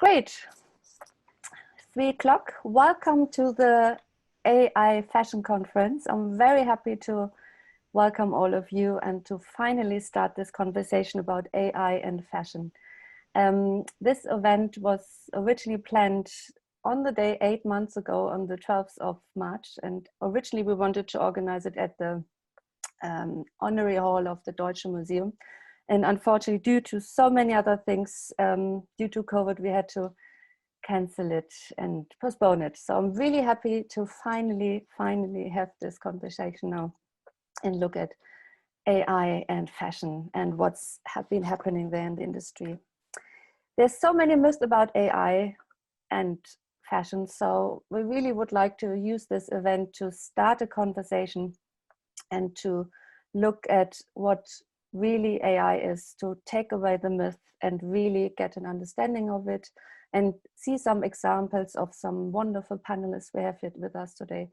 Great. 3 o'clock. Welcome to the AI Fashion Conference. I'm very happy to welcome all of you and to finally start this conversation about AI and fashion. This event was originally planned on the day 8 months ago, on the 12th of March. And originally we wanted to organize it at the Honorary Hall of the Deutsches Museum. And unfortunately, due to so many other things, due to COVID, we had to cancel it and postpone it. So I'm really happy to finally have this conversation now and look at AI and fashion and what's been happening there in the industry. There's so many myths about AI and fashion, so we really would like to use this event to start a conversation and to look at what really AI is, to take away the myth and really get an understanding of it and see some examples of some wonderful panelists we have with us today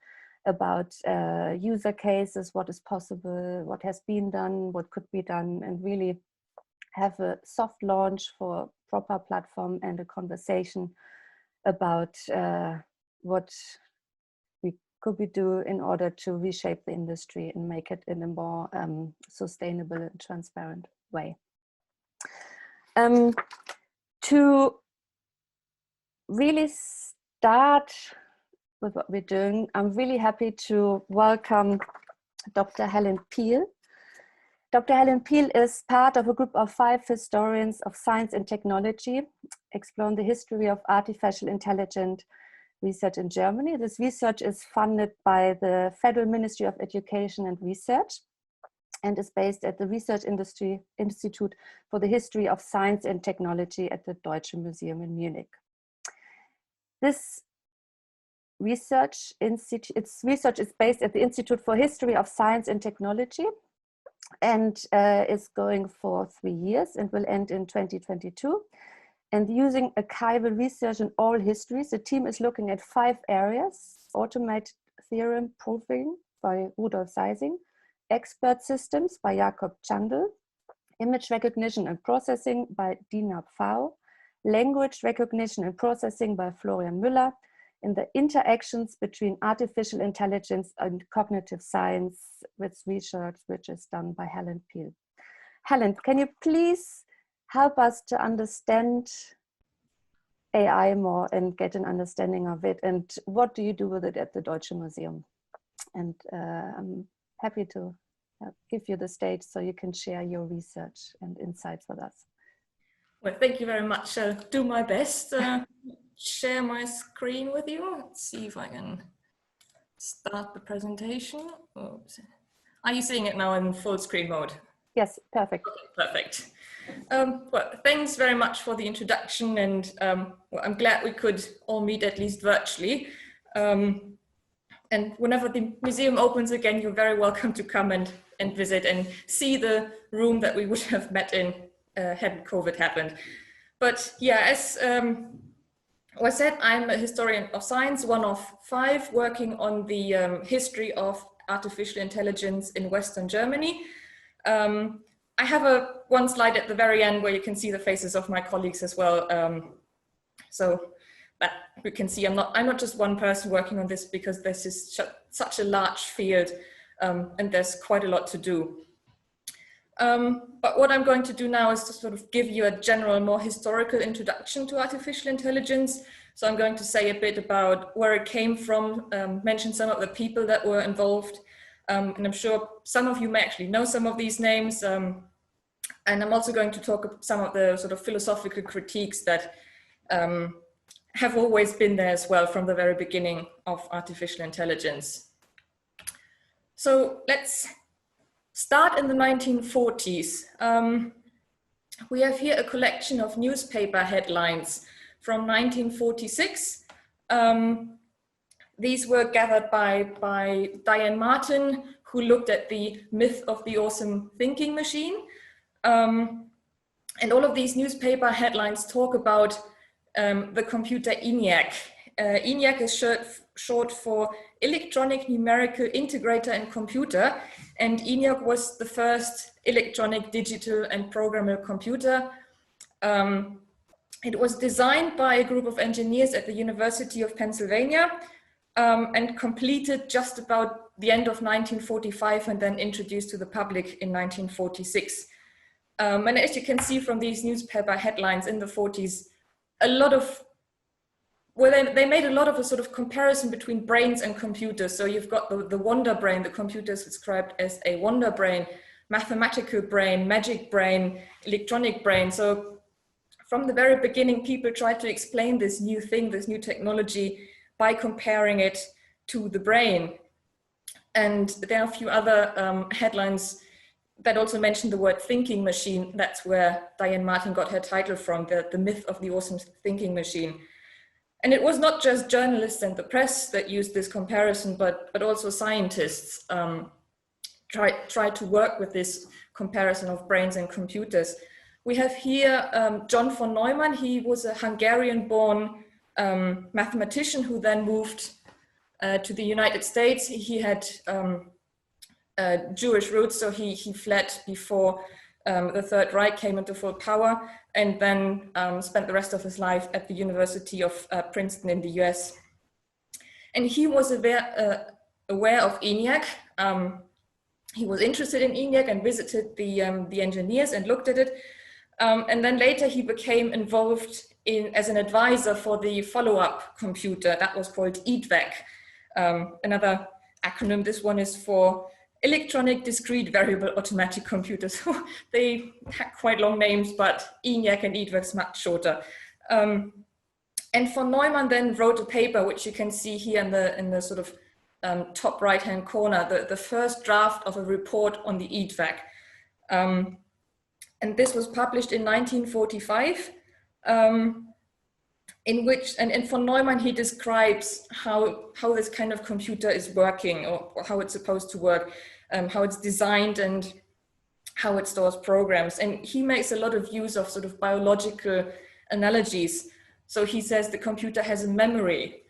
about user cases, what is possible, what has been done, what could be done, and really have a soft launch for a proper platform and a conversation about what could we do in order to reshape the industry and make it in a more sustainable and transparent way. To really start with what we're doing, I'm really happy to welcome Dr. Helen Piel. Dr. Helen Piel is part of a group of 5 historians of science and technology exploring the history of artificial intelligence research in Germany. This research is funded by the Federal Ministry of Education and Research and is based at the Research Institute for the History of Science and Technology at the Deutsches Museum in Munich. This research is based at the Institute for History of Science and Technology and is going for 3 years and will end in 2022. And using archival research in all histories, the team is looking at 5 areas: automated theorem proving by Rudolf Seising, expert systems by Jakob Chandel, image recognition and processing by Dina Pfau, language recognition and processing by Florian Müller, and the interactions between artificial intelligence and cognitive science with research which is done by Helen Piel. Helen, can you please help us to understand AI more and get an understanding of it, and what do you do with it at the Deutsches Museum? And I'm happy to give you the stage so you can share your research and insights with us. Well, thank you very much. I'll do my best. Share my screen with you. Let's see if I can start the presentation. Oops. Are you seeing it now in full screen mode? Yes, perfect. Okay, perfect. Well, thanks very much for the introduction, and well, I'm glad we could all meet at least virtually. And whenever the museum opens again, you're very welcome to come and visit and see the room that we would have met in had COVID happened. But yeah, as I said, I'm a historian of science, one of 5 working on the history of artificial intelligence in Western Germany. I have one slide at the very end where you can see the faces of my colleagues as well. So that you can see I'm not just one person working on this, because this is such a large field and there's quite a lot to do. But what I'm going to do now is to sort of give you a general, more historical introduction to artificial intelligence. So I'm going to say a bit about where it came from, mention some of the people that were involved. And I'm sure some of you may actually know some of these names. And I'm also going to talk about some of the sort of philosophical critiques that have always been there as well from the very beginning of artificial intelligence. So let's start in the 1940s. We have here a collection of newspaper headlines from 1946. These were gathered by Diane Martin, who looked at the myth of the awesome thinking machine. And all of these newspaper headlines talk about the computer ENIAC. ENIAC is short for Electronic Numerical Integrator and Computer, and ENIAC was the first electronic, digital and programmable computer. It was designed by a group of engineers at the University of Pennsylvania and completed just about the end of 1945 and then introduced to the public in 1946. And as you can see from these newspaper headlines in the 40s, a lot of, well, they made a lot of a sort of comparison between brains and computers. So you've got the wonder brain, the computer is described as a wonder brain, mathematical brain, magic brain, electronic brain. So from the very beginning, people tried to explain this new thing, this new technology, by comparing it to the brain. And there are a few other headlines that also mention the word thinking machine. That's where Diane Martin got her title from, the myth of the awesome thinking machine. And it was not just journalists and the press that used this comparison, but also scientists tried to work with this comparison of brains and computers. We have here John von Neumann. He was a Hungarian-born mathematician who then moved to the United States. He had Jewish roots, so he fled before the Third Reich came into full power, and then spent the rest of his life at the University of Princeton in the US. And he was aware of ENIAC. He was interested in ENIAC and visited the engineers and looked at it. And then later he became involved as an advisor for the follow-up computer that was called EDVAC. Another acronym, this one is for Electronic Discrete Variable Automatic Computers. They had quite long names, but ENIAC and EDVAC is much shorter. And von Neumann then wrote a paper, which you can see here in the sort of top right-hand corner, the first draft of a report on the EDVAC. And this was published in 1945, in which, and von Neumann, he describes how this kind of computer is working, or how it's supposed to work, how it's designed and how it stores programs. And he makes a lot of use of sort of biological analogies. So he says the computer has a memory,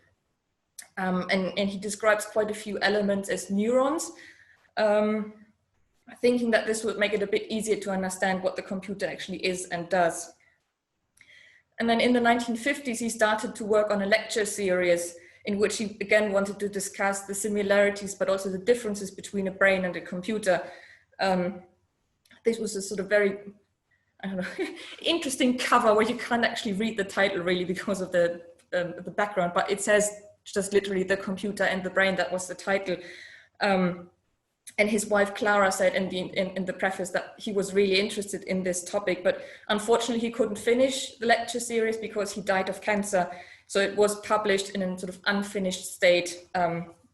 and he describes quite a few elements as neurons, thinking that this would make it a bit easier to understand what the computer actually is and does. And then in the 1950s, he started to work on a lecture series in which he again wanted to discuss the similarities, but also the differences between a brain and a computer. This was a sort of very, I don't know, interesting cover where you can't actually read the title really because of the background, but it says just literally the computer and the brain. That was the title. And his wife Clara said in the preface that he was really interested in this topic, but unfortunately he couldn't finish the lecture series because he died of cancer. So it was published in a sort of unfinished state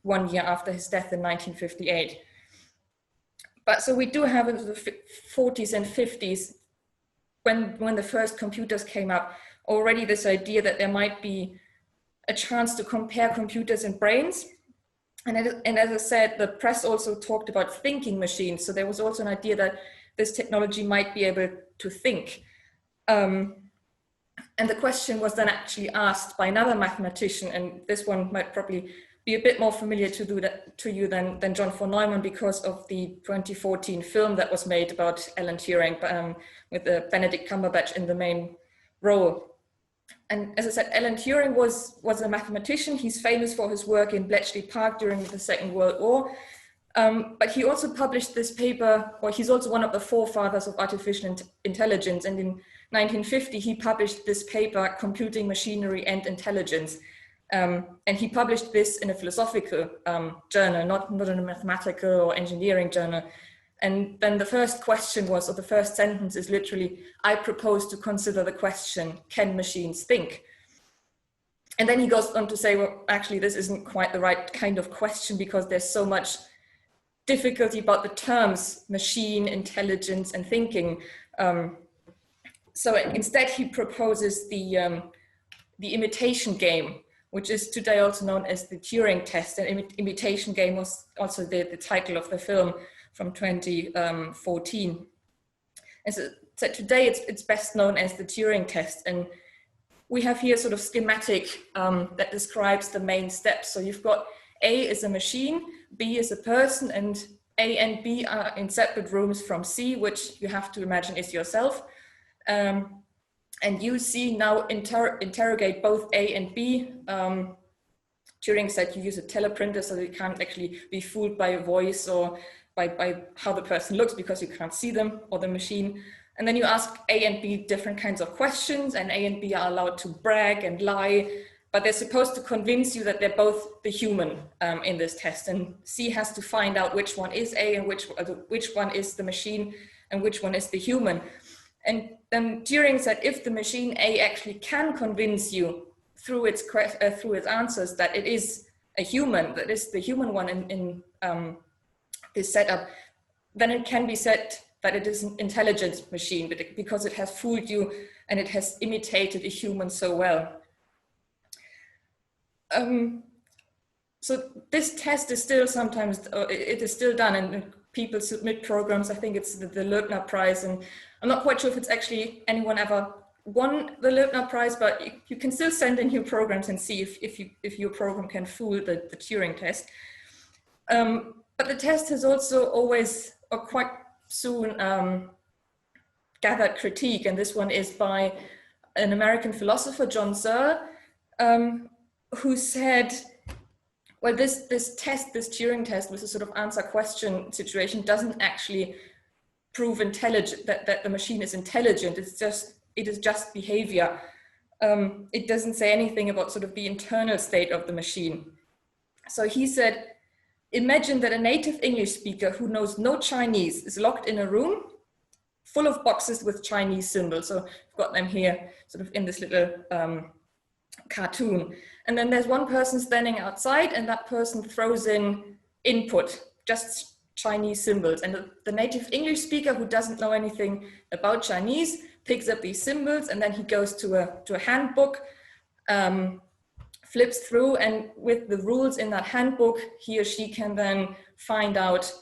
1 year after his death in 1958. But so we do have in the 40s and 50s, when the first computers came up, already this idea that there might be a chance to compare computers and brains. And as I said, the press also talked about thinking machines. So there was also an idea that this technology might be able to think. And the question was then actually asked by another mathematician, and this one might probably be a bit more familiar to you than John von Neumann, because of the 2014 film that was made about Alan Turing, with Benedict Cumberbatch in the main role. And as I said, Alan Turing was a mathematician. He's famous for his work in Bletchley Park during the Second World War. But he also published this paper, or he's also one of the forefathers of artificial intelligence. And in 1950, he published this paper, Computing Machinery and Intelligence. And he published this in a philosophical journal, not in a mathematical or engineering journal. And then the first question was, or the first sentence is literally, I propose to consider the question, can machines think? And then he goes on to say, well, actually, this isn't quite the right kind of question because there's so much difficulty about the terms machine, intelligence, and thinking. So instead, he proposes the imitation game, which is today also known as the Turing test. And imitation game was also the title of the film from 2014. And so today it's best known as the Turing test. And we have here sort of schematic that describes the main steps. So you've got A is a machine, B is a person, and A and B are in separate rooms from C, which you have to imagine is yourself. And you see now interrogate both A and B. Turing said you use a teleprinter, so you can't actually be fooled by a voice or by how the person looks, because you can't see them or the machine. And then you ask A and B different kinds of questions, and A and B are allowed to brag and lie, but they're supposed to convince you that they're both the human in this test. And C has to find out which one is A and which one is the machine and which one is the human. And then Turing said, if the machine A actually can convince you through its answers that it is a human, that is the human one in this setup, then it can be said that it is an intelligent machine, because it has fooled you and it has imitated a human so well. So this test is still sometimes, it is still done, and people submit programs. I think it's the Loebner Prize, and I'm not quite sure if it's actually anyone ever won the Loebner Prize, but you can still send in your programs and see if your program can fool the Turing test. But the test has also always, or quite soon, gathered critique, and this one is by an American philosopher, John Searle, who said, well, this Turing test with a sort of answer question situation doesn't actually prove intelligent, that the machine is intelligent. It is just behavior. It doesn't say anything about sort of the internal state of the machine. So he said, imagine that a native English speaker who knows no Chinese is locked in a room full of boxes with Chinese symbols. So I've got them here sort of in this little cartoon. And then there's one person standing outside, and that person throws in input, just Chinese symbols. And the native English speaker who doesn't know anything about Chinese picks up these symbols, and then he goes to a handbook, flips through, and with the rules in that handbook, he or she can then find out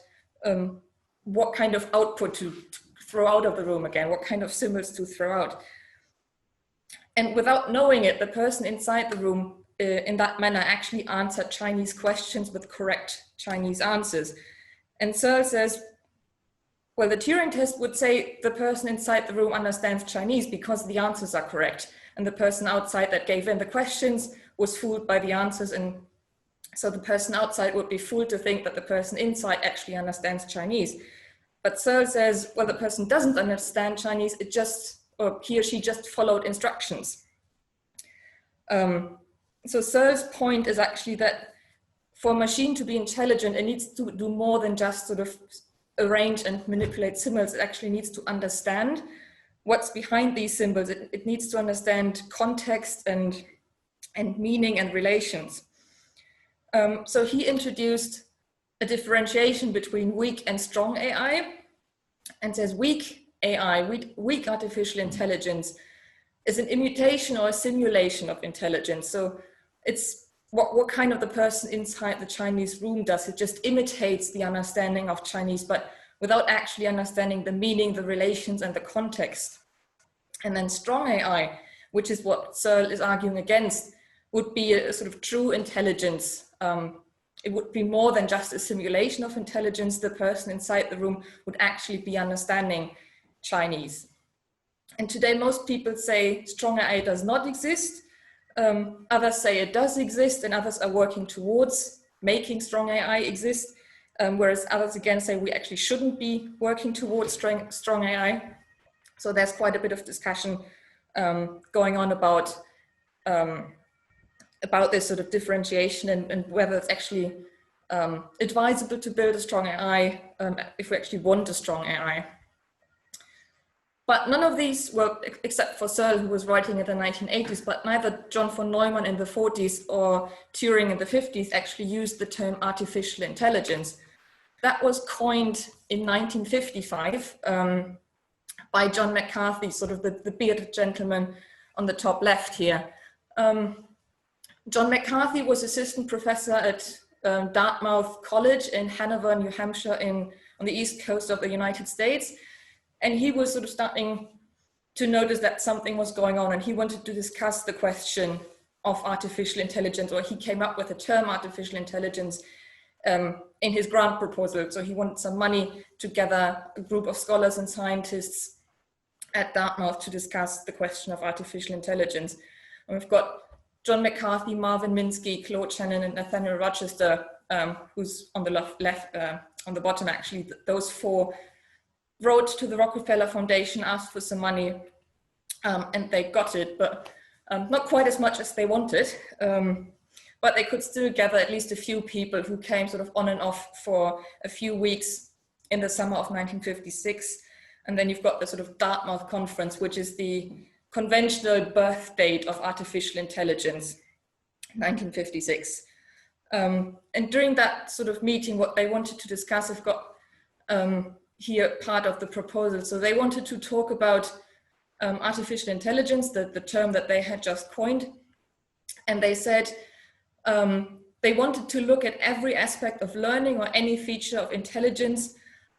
what kind of output to throw out of the room again, what kind of symbols to throw out. And without knowing it, the person inside the room in that manner actually answered Chinese questions with correct Chinese answers. And Searle says, well, the Turing test would say the person inside the room understands Chinese because the answers are correct. And the person outside that gave in the questions was fooled by the answers. And so the person outside would be fooled to think that the person inside actually understands Chinese. But Searle says, well, the person doesn't understand Chinese, or he or she just followed instructions. So Searle's point is actually that for a machine to be intelligent, it needs to do more than just sort of arrange and manipulate symbols. It actually needs to understand what's behind these symbols. It needs to understand context and meaning and relations. So he introduced a differentiation between weak and strong AI, and says weak AI, weak artificial intelligence, is an imitation or a simulation of intelligence. So it's what kind of the person inside the Chinese room does. It just imitates the understanding of Chinese, but without actually understanding the meaning, the relations, and the context. And then strong AI, which is what Searle is arguing against, would be a sort of true intelligence. It would be more than just a simulation of intelligence. The person inside the room would actually be understanding Chinese. And today, most people say strong AI does not exist. Others say it does exist, and others are working towards making strong AI exist. Whereas others again say we actually shouldn't be working towards strong AI. So there's quite a bit of discussion going on about this sort of differentiation and whether it's actually advisable to build a strong AI if we actually want a strong AI. But none of these, well, except for Searle, who was writing in the 1980s, but neither John von Neumann in the 40s or Turing in the 50s actually used the term artificial intelligence. That was coined in 1955 by John McCarthy, sort of the bearded gentleman on the top left here. John McCarthy was assistant professor at Dartmouth College in Hanover, New Hampshire, on the east coast of the United States. And he was sort of starting to notice that something was going on, and he wanted to discuss the question of artificial intelligence, or he came up with the term artificial intelligence in his grant proposal. So he wanted some money to gather a group of scholars and scientists at Dartmouth to discuss the question of artificial intelligence. And we've got John McCarthy, Marvin Minsky, Claude Shannon, and Nathaniel Rochester, who's on the left, on the bottom actually. Those four wrote to the Rockefeller Foundation, asked for some money, and they got it, but not quite as much as they wanted. But they could still gather at least a few people who came sort of on and off for a few weeks in the summer of 1956. And then you've got the sort of Dartmouth Conference, which is the conventional birth date of artificial intelligence, 1956. And during that sort of meeting, what they wanted to discuss, I've got here part of the proposal. So they wanted to talk about artificial intelligence, the term that they had just coined. And they said, they wanted to look at every aspect of learning or any feature of intelligence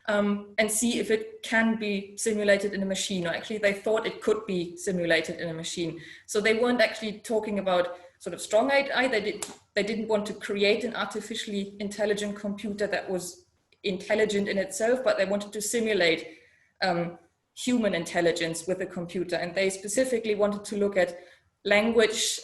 and see if it can be simulated in a machine, or actually they thought it could be simulated in a machine. So they weren't actually talking about sort of strong AI. They didn't want to create an artificially intelligent computer that was intelligent in itself, but they wanted to simulate human intelligence with a computer. And they specifically wanted to look at language,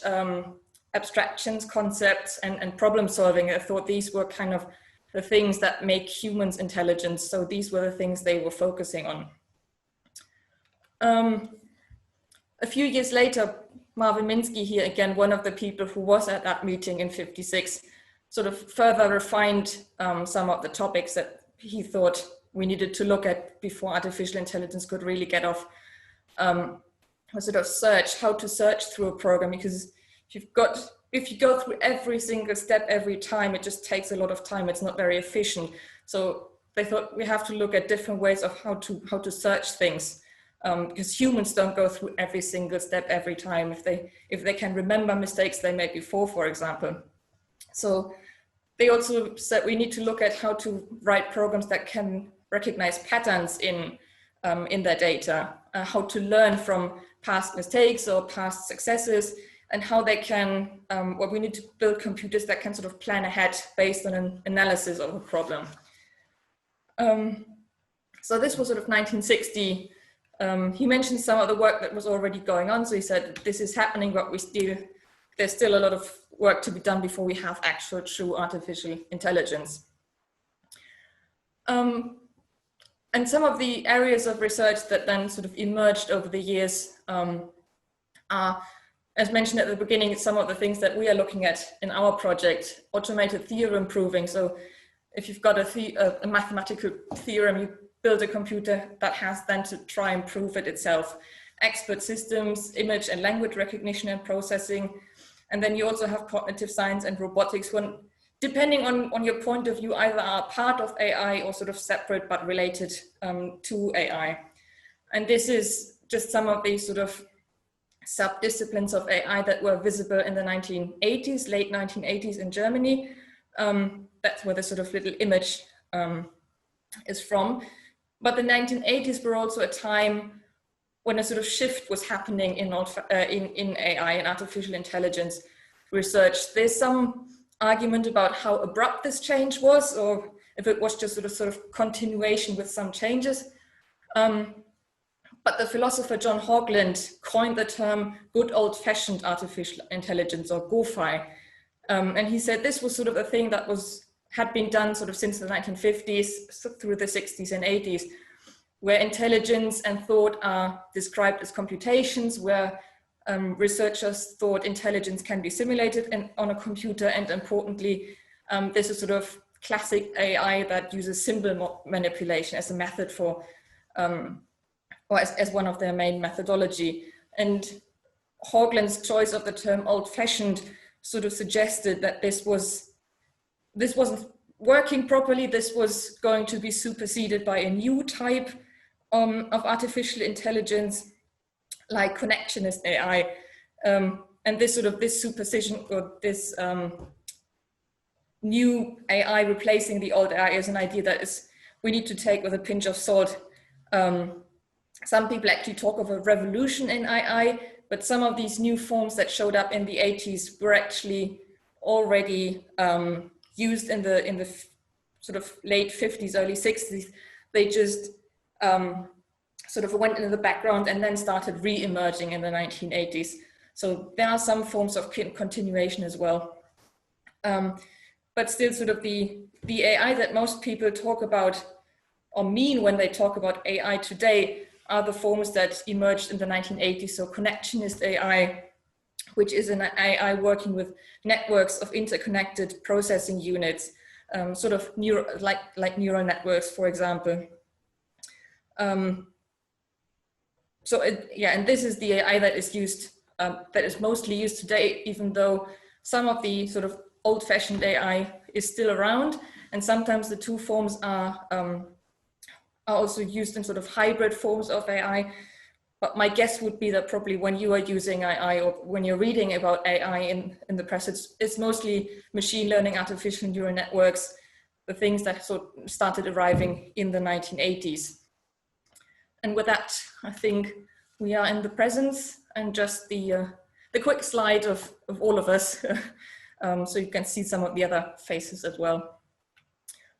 abstractions, concepts, and problem solving. I thought these were kind of the things that make humans intelligent. So these were the things they were focusing on. A few years later, Marvin Minsky here, again, one of the people who was at that meeting in 56, sort of further refined some of the topics that he thought we needed to look at before artificial intelligence could really get off a sort of search, how to search through a program, because if you go through every single step every time, it just takes a lot of time. It's not very efficient. So they thought we have to look at different ways of how to search things, because humans don't go through every single step every time. If they can remember mistakes they made before, for example. So they also said we need to look at how to write programs that can recognize patterns in their data, how to learn from past mistakes or past successes, and how they can, we need to build computers that can sort of plan ahead based on an analysis of a problem. So this was sort of 1960. He mentioned some of the work that was already going on. So he said, this is happening, but there's still a lot of work to be done before we have actual true artificial intelligence. And some of the areas of research that then sort of emerged over the years are, as mentioned at the beginning, some of the things that we are looking at in our project: automated theorem proving. So if you've got a mathematical theorem, you build a computer that has then to try and prove it itself. Expert systems, image and language recognition and processing. And then you also have cognitive science and robotics, when, depending on your point of view, either are part of AI or sort of separate but related to AI. And this is just some of these sort of sub-disciplines of AI that were visible in the 1980s, late 1980s in Germany. That's where the sort of little image is from. But the 1980s were also a time when a sort of shift was happening in AI and artificial intelligence research. There's some argument about how abrupt this change was, or if it was just sort of continuation with some changes. But the philosopher John Hogland coined the term good old-fashioned artificial intelligence, or GOFI. And he said this was sort of a thing that had been done sort of since the 1950s through the 60s and 80s, where intelligence and thought are described as computations, where researchers thought intelligence can be simulated on a computer, and importantly, this is sort of classic AI that uses symbol manipulation as a method for, or as one of their main methodology. And Hogland's choice of the term old-fashioned sort of suggested that this wasn't working properly. This was going to be superseded by a new type of artificial intelligence, like connectionist AI. And this superstition, or this new AI replacing the old AI, is an idea that we need to take with a pinch of salt. Some people actually talk of a revolution in AI, but some of these new forms that showed up in the 80s were actually already used in the sort of late 50s, early 60s. They just sort of went into the background and then started re-emerging in the 1980s. So there are some forms of continuation as well. But still sort of the AI that most people talk about or mean when they talk about AI today are the forms that emerged in the 1980s. So connectionist AI, which is an AI working with networks of interconnected processing units, sort of like neural networks, for example. And this is the AI that is used, that is mostly used today, even though some of the sort of old-fashioned AI is still around, and sometimes the two forms are also used in sort of hybrid forms of AI. But my guess would be that probably when you are using AI or when you're reading about AI in the press, it's mostly machine learning, artificial neural networks, the things that sort of started arriving in the 1980s. And with that, I think we are in the presence, and just the quick slide of all of us, so you can see some of the other faces as well.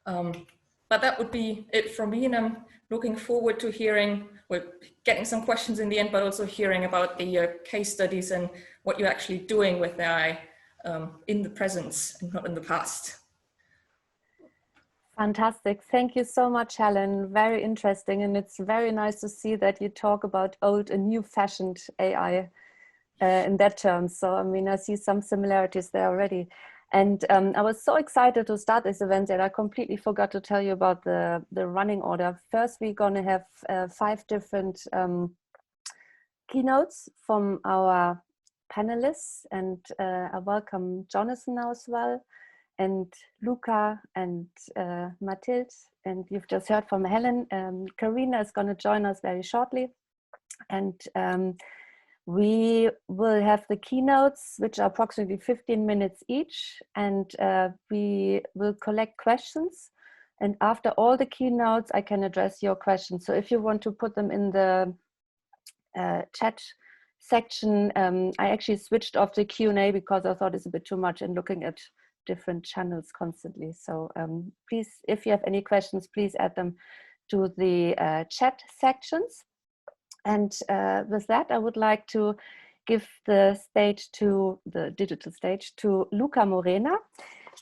But that would be it from me, and I'm looking forward to hearing, well, getting some questions in the end, but also hearing about the case studies and what you're actually doing with AI in the present and not in the past. Fantastic. Thank you so much, Helen. Very interesting. And it's very nice to see that you talk about old and new fashioned AI in that term. So, I mean, I see some similarities there already. And I was so excited to start this event that I completely forgot to tell you about the running order. First, we're going to have 5 different keynotes from our panelists. And I welcome Jonathan now as well, and Luca and Mathilde. And you've just heard from Helen. Karinna is going to join us very shortly. And we will have the keynotes, which are approximately 15 minutes each, and we will collect questions. And after all the keynotes, I can address your questions. So if you want to put them in the chat section, I actually switched off the Q&A because I thought it's a bit too much in looking at different channels constantly. So please, if you have any questions, please add them to the chat sections. And with that, I would like to give the stage to the digital stage to Luca Morena.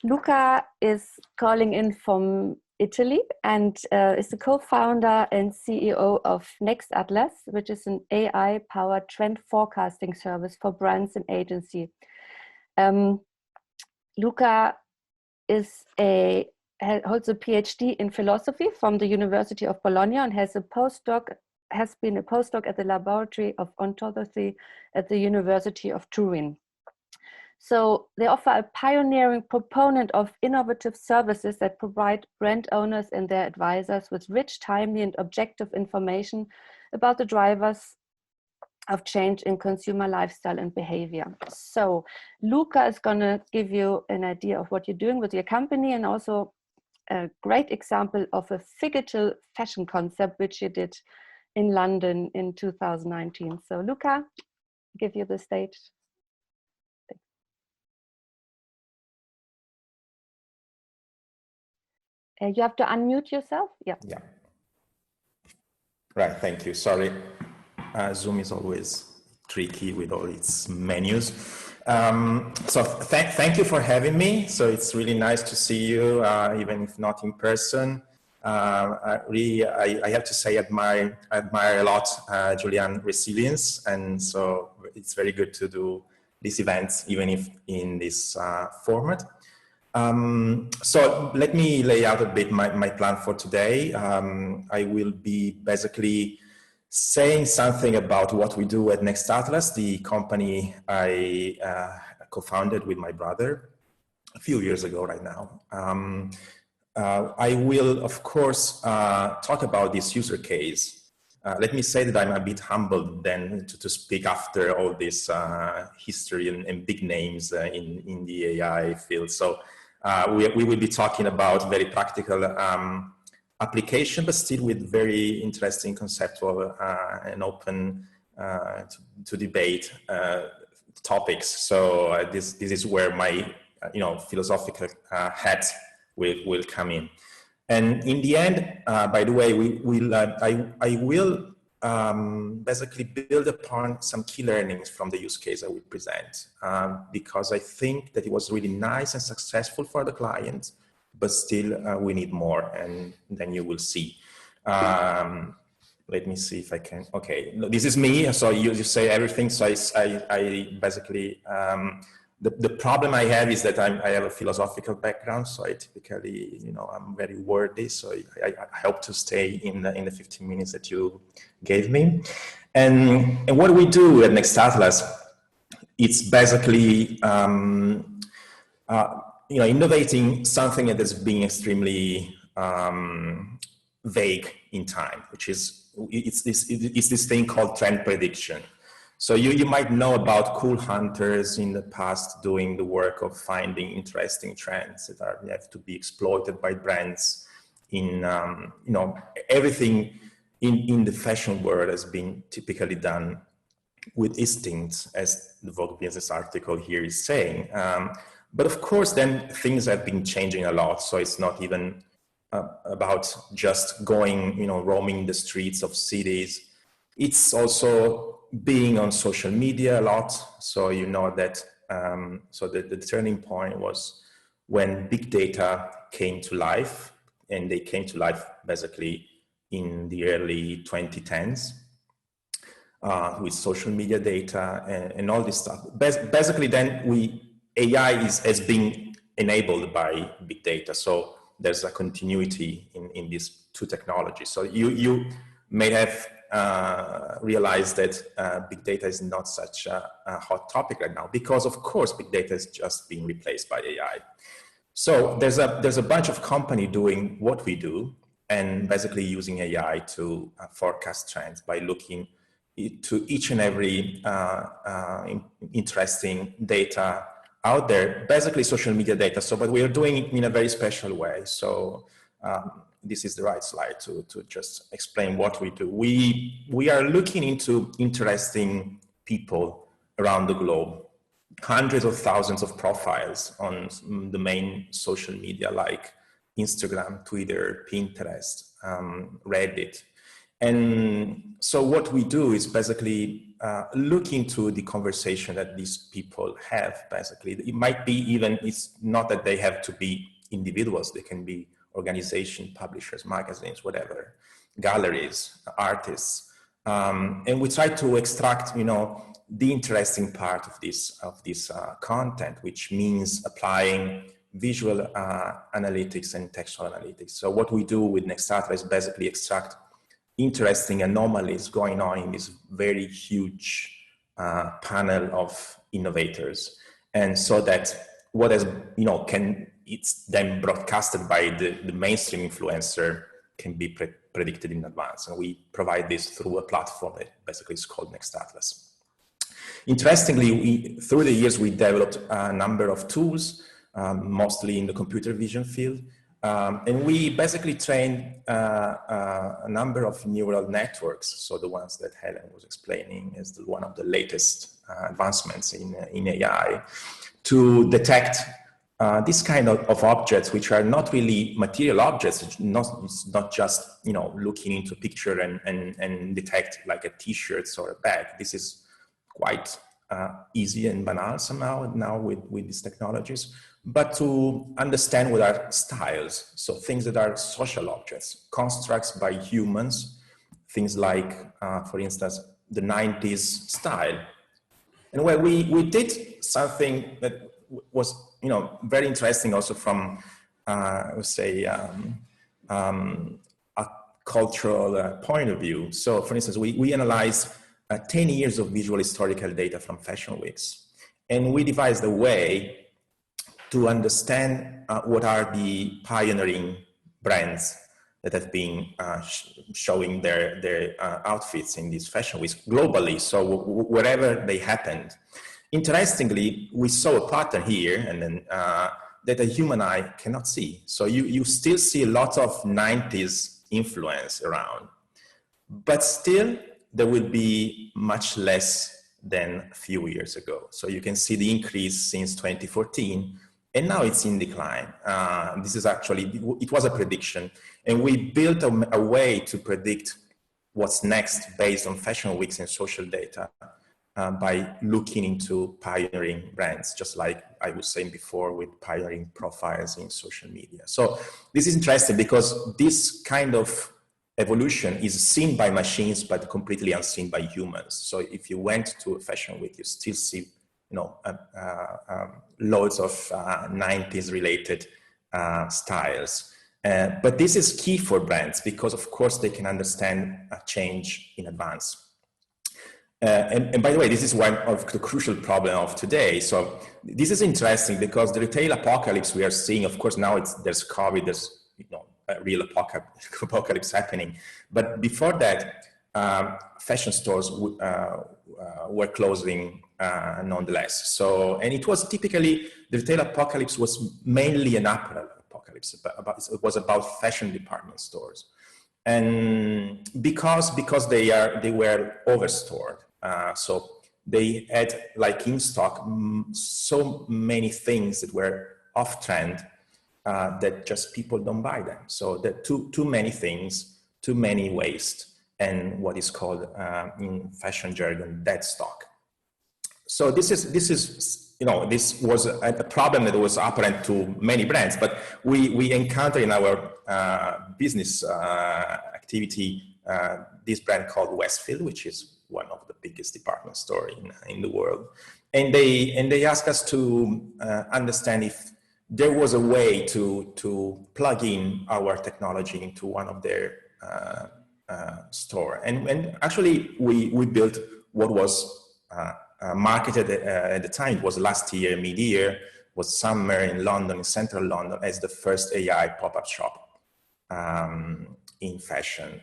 Luca is calling in from Italy and is the co-founder and CEO of Nextatlas, which is an AI-powered trend forecasting service for brands and agency. Luca is holds a PhD in philosophy from the University of Bologna and has been a postdoc at the Laboratory of Ontology at the University of Turin. So they offer a pioneering proponent of innovative services that provide brand owners and their advisors with rich, timely, and objective information about the drivers of change in consumer lifestyle and behavior. So Luca is going to give you an idea of what you're doing with your company, and also a great example of a phygital fashion concept, which you did in London in 2019. So Luca, I'll give you the stage. You have to unmute yourself. Yeah. Yeah. Right. Thank you. Sorry. Zoom is always tricky with all its menus. So thank you for having me. So it's really nice to see you, even if not in person. I have to say, I admire a lot Julian's resilience, and so it's very good to do these events, even if in this format. So let me lay out a bit my plan for today. I will be basically saying something about what we do at Nextatlas, the company I co-founded with my brother a few years ago right now. I will, of course, talk about this user case. Let me say that I'm a bit humbled then to speak after all this history and big names in the AI field. So we will be talking about very practical application, but still with very interesting conceptual and open to debate topics. So this is where my philosophical hat will come in. And in the end, by the way, I will basically build upon some key learnings from the use case I will present, because I think that it was really nice and successful for the client, but still we need more, and then you will see. Let me see if I can. Okay, this is me. So you say everything. So I basically, the problem I have is that I have a philosophical background. So I typically, I'm very wordy. So I hope to stay in the 15 minutes that you gave me. And what we do at Nextatlas, it's basically, innovating something that has been extremely vague in time, which is, it's this thing called trend prediction. So you might know about cool hunters in the past doing the work of finding interesting trends that have to be exploited by brands. In everything in the fashion world has been typically done with instinct, as the Vogue Business article here is saying. But of course, then things have been changing a lot. So it's not even about just going, roaming the streets of cities. It's also being on social media a lot. So that, so the turning point was when big data came to life, and they came to life basically in the early 2010s with social media data and all this stuff. Basically then AI has been enabled by big data. So there's a continuity in these two technologies. So you may have realized that big data is not such a hot topic right now, because of course big data is just being replaced by AI. So there's a bunch of companies doing what we do, and basically using AI to forecast trends by looking to each and every interesting data out there, basically social media data. So, but we are doing it in a very special way. So this is the right slide to just explain what we do. We are looking into interesting people around the globe, hundreds of thousands of profiles on the main social media like Instagram, Twitter, Pinterest, Reddit. And so what we do is basically look into the conversation that these people have. Basically, it might be even, it's not that they have to be individuals, they can be organizations, publishers, magazines, whatever, galleries, artists. And we try to extract, the interesting part of this content, which means applying visual analytics and textual analytics. So what we do with Nextatlas is basically extract interesting anomalies going on in this very huge panel of innovators. And so that what is, it's then broadcasted by the mainstream influencer can be predicted in advance. And we provide this through a platform that basically is called Nextatlas. Interestingly, through the years, we developed a number of tools, mostly in the computer vision field. And we basically trained a number of neural networks. So the ones that Helen was explaining is one of the latest advancements in AI, to detect this kind of objects, which are not really material objects. It's not just looking into a picture and detect like a t-shirt or a bag. This is quite easy and banal somehow now with these technologies. But to understand what are styles, so things that are social objects, constructs by humans, things like, for instance, the 90s style. And where we did something that was, very interesting also from, I would say, a cultural point of view. So for instance, we analyzed 10 years of visual historical data from fashion weeks. And we devised a way to understand what are the pioneering brands that have been showing their outfits in these fashion weeks globally, so wherever they happened. Interestingly, we saw a pattern here, and then that a human eye cannot see. So you still see a lot of 90s influence around, but still there will be much less than a few years ago. So you can see the increase since 2014. And now it's in decline. This is actually, it was a prediction. And we built a way to predict what's next based on fashion weeks and social data by looking into pioneering brands, just like I was saying before with pioneering profiles in social media. So this is interesting because this kind of evolution is seen by machines, but completely unseen by humans. So if you went to a fashion week, you still see, loads of 90s related styles. But this is key for brands because, of course, they can understand a change in advance. And by the way, this is one of the crucial problems of today. So this is interesting because the retail apocalypse we are seeing, of course, now there's COVID, there's a real apocalypse happening. But before that, fashion stores were closing nonetheless. So, and it was typically, the retail apocalypse was mainly an apparel apocalypse. It was about fashion department stores. And because they were overstored, so they had like in stock so many things that were off trend that just people don't buy them. So there are too many things, too many waste, and what is called in fashion jargon dead stock. So this was a problem that was apparent to many brands, but we encounter in our business activity this brand called Westfield, which is one of the biggest department store in the world, and they asked us to understand if there was a way to plug in our technology into one of their store, and actually we built what was marketed at the time. It was last year, mid-year, was summer in London, in central London, as the first AI pop-up shop in fashion.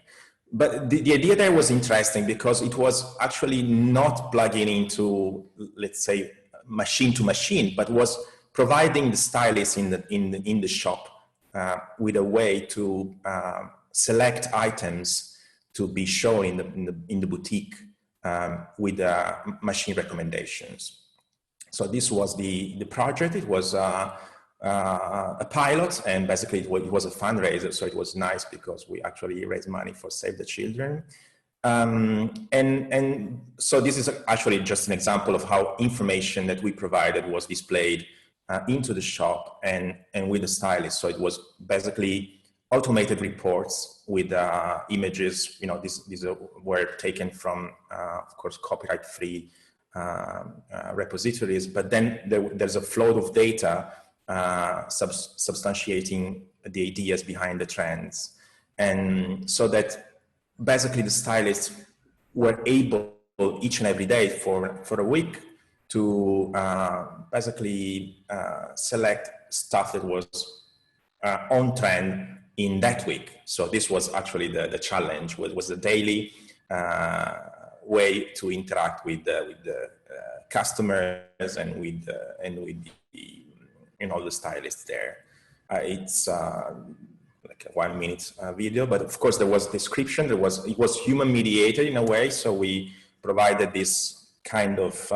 But the idea there was interesting because it was actually not plugging into, let's say, machine to machine, but was providing the stylists in the shop with a way to select items to be shown in the boutique with machine recommendations. So this was the project. It was a pilot, and basically it was a fundraiser. So it was nice because we actually raised money for Save the Children. And so this is actually just an example of how information that we provided was displayed into the shop and with the stylist. So it was basically automated reports with images. These were taken from, of course, copyright-free repositories, but then there's a flow of data substantiating the ideas behind the trends. And so that basically the stylists were able each and every day for a week to basically select stuff that was on trend in that week. So this was actually the challenge, was the daily way to interact with the customers and with the stylists there. It's like a 1 minute video, but of course there was description. It was human mediated in a way. So we provided this kind of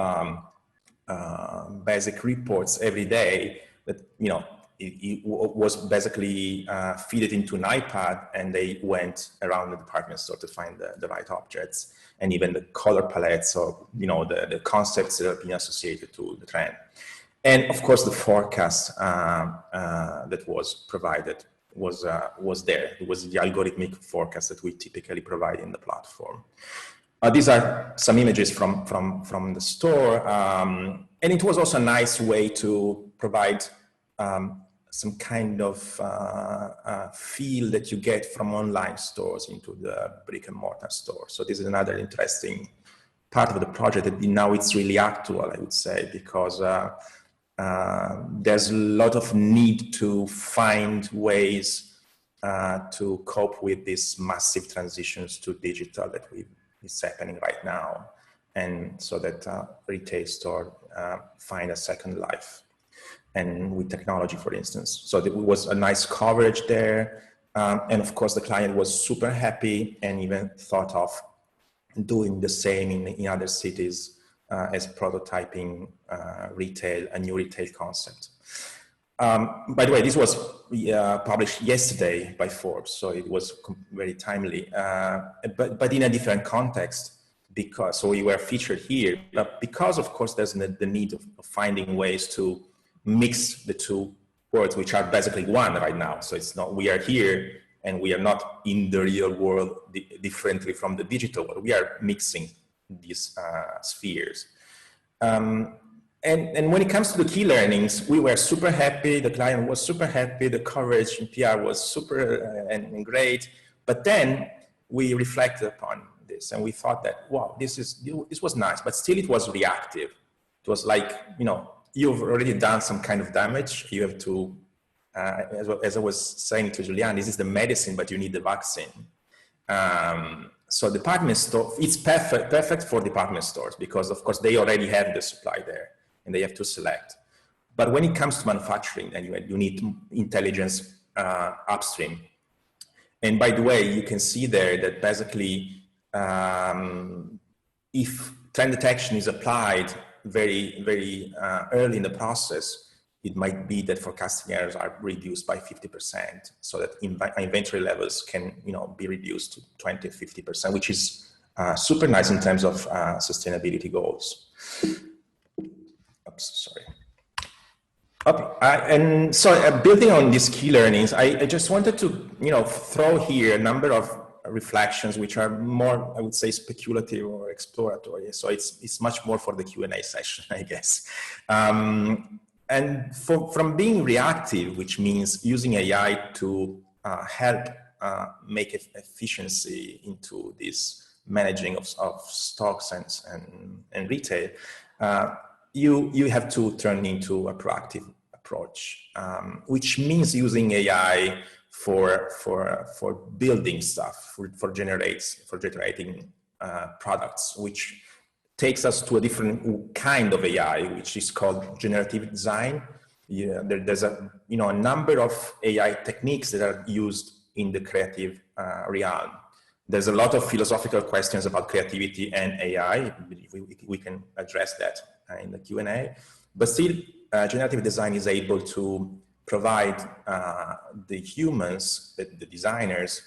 basic reports every day that, it was basically fed into an iPad, and they went around the department store to find the right objects, and even the color palettes, or the concepts that have been associated to the trend. And of course, the forecast that was provided was there. It was the algorithmic forecast that we typically provide in the platform. These are some images from the store, and it was also a nice way to provide some kind of feel that you get from online stores into the brick and mortar store. So this is another interesting part of the project that now it's really actual, I would say, because there's a lot of need to find ways to cope with these massive transitions to digital that is happening right now, and so that retail store find a second life. And with technology, for instance. So there was a nice coverage there. And of course, the client was super happy and even thought of doing the same in other cities as prototyping a new retail concept. By the way, this was published yesterday by Forbes, so it was very timely, but in a different context, because, so we were featured here, but because of course there's the need of finding ways to mix the two worlds, which are basically one right now. So it's not, we are here and we are not in the real world differently from the digital world. We are mixing these spheres. And when it comes to the key learnings, we were super happy, the client was super happy, the coverage in PR was super and great, but then we reflected upon this and we thought that, wow, this was nice, but still it was reactive. It was like, you know, you've already done some kind of damage, you have to, as I was saying to Julian, this is the medicine, but you need the vaccine. So department store, it's perfect for department stores because of course they already have the supply there and they have to select. But when it comes to manufacturing, anyway, you need intelligence upstream. And by the way, you can see there that basically if trend detection is applied very early in the process, it might be that forecasting errors are reduced by 50%, so that inventory levels can, you know, be reduced to 20, 50%, which is super nice in terms of sustainability goals. Oops, sorry. And so building on these key learnings, I just wanted to, you know, throw here a number of reflections which are more, I would say, speculative or exploratory. So it's much more for the Q&A session, I guess. And from being reactive, which means using AI to help make efficiency into this managing of stocks and retail, you have to turn into a proactive approach, which means using AI for building stuff, for generating products, which takes us to a different kind of AI, which is called generative design. Yeah, there's a number of AI techniques that are used in the creative realm. There's a lot of philosophical questions about creativity and AI. We can address that in the Q&A. But still, generative design is able to provide the humans, the designers,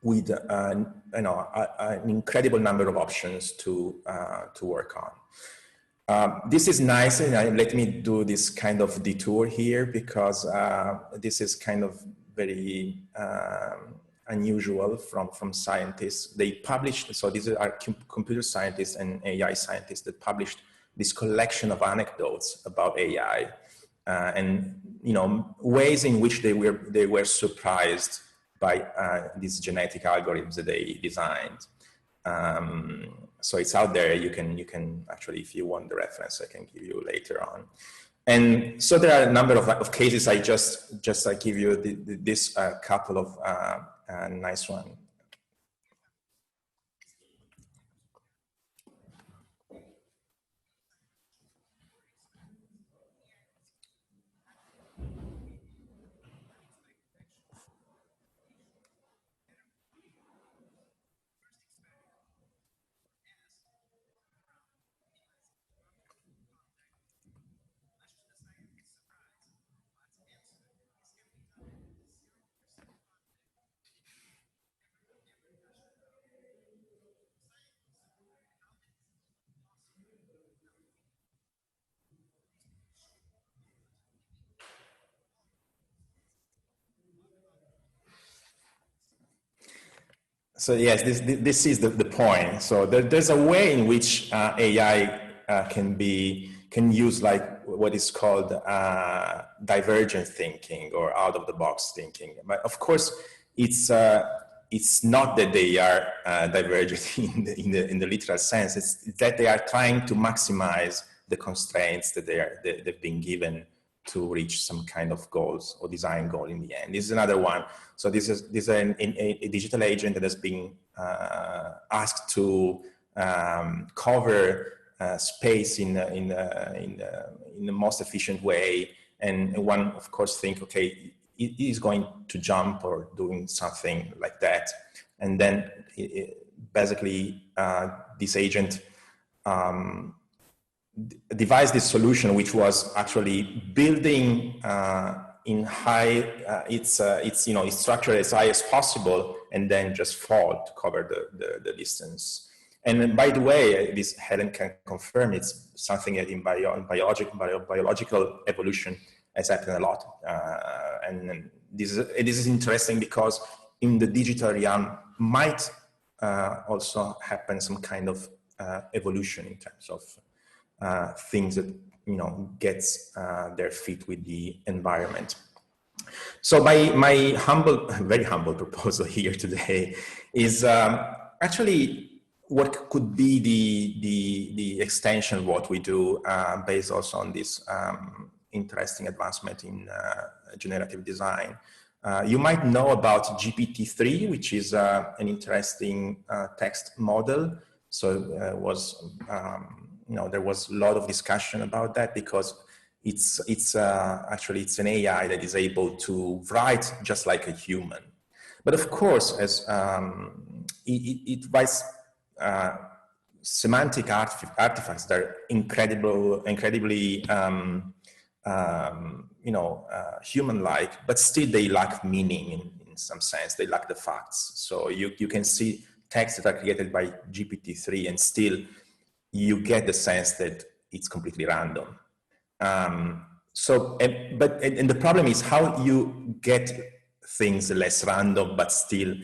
with an incredible number of options to work on. This is nice, and let me do this kind of detour here because this is kind of very unusual from scientists. They published, so these are computer scientists and AI scientists that published this collection of anecdotes about AI and ways in which they were surprised by these genetic algorithms that they designed. So it's out there. You can actually, if you want the reference, I can give you later on. And so there are a number of cases. I just give you this couple of nice one. So yes, this is the point. So there's a way in which AI can use like what is called divergent thinking or out of the box thinking. But of course, it's not that they are divergent in the literal sense. It's that they are trying to maximize the constraints that they've been given to reach some kind of goals or design goal in the end. This is another one. So this is a digital agent that has been asked to cover space in the most efficient way. And one, of course, think, okay, it is going to jump or doing something like that. And then basically this agent devised this solution, which was actually building in high, its structure as high as possible, and then just fall to cover the distance. And by the way, this Helen can confirm it's something that in biological evolution has happened a lot. And this is interesting because in the digital realm might also happen some kind of evolution in terms of things that gets their fit with the environment. So my humble, very humble proposal here today is actually what could be the extension of what we do, based also on this interesting advancement in generative design. You might know about GPT-3, which is an interesting text model. So there was a lot of discussion about that because it's an AI that is able to write just like a human. But of course, as it writes semantic artifacts that are incredibly human-like, but still they lack meaning in some sense. They lack the facts. So you can see texts that are created by GPT-3 and still you get the sense that it's completely random. And the problem is how you get things less random, but still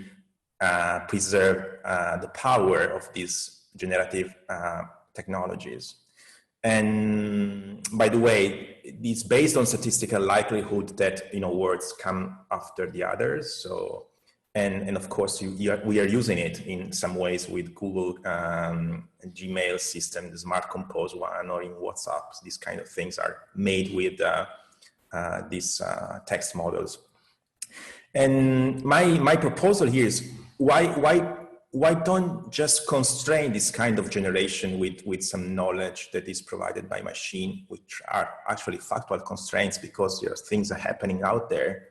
preserve the power of these generative technologies. And by the way, it's based on statistical likelihood that words come after the others. So, and of course, we are using it in some ways with Google Gmail system, the Smart Compose one, or in WhatsApp. These kind of things are made with these text models. And my proposal here is why don't just constrain this kind of generation with some knowledge that is provided by machine, which are actually factual constraints because things are happening out there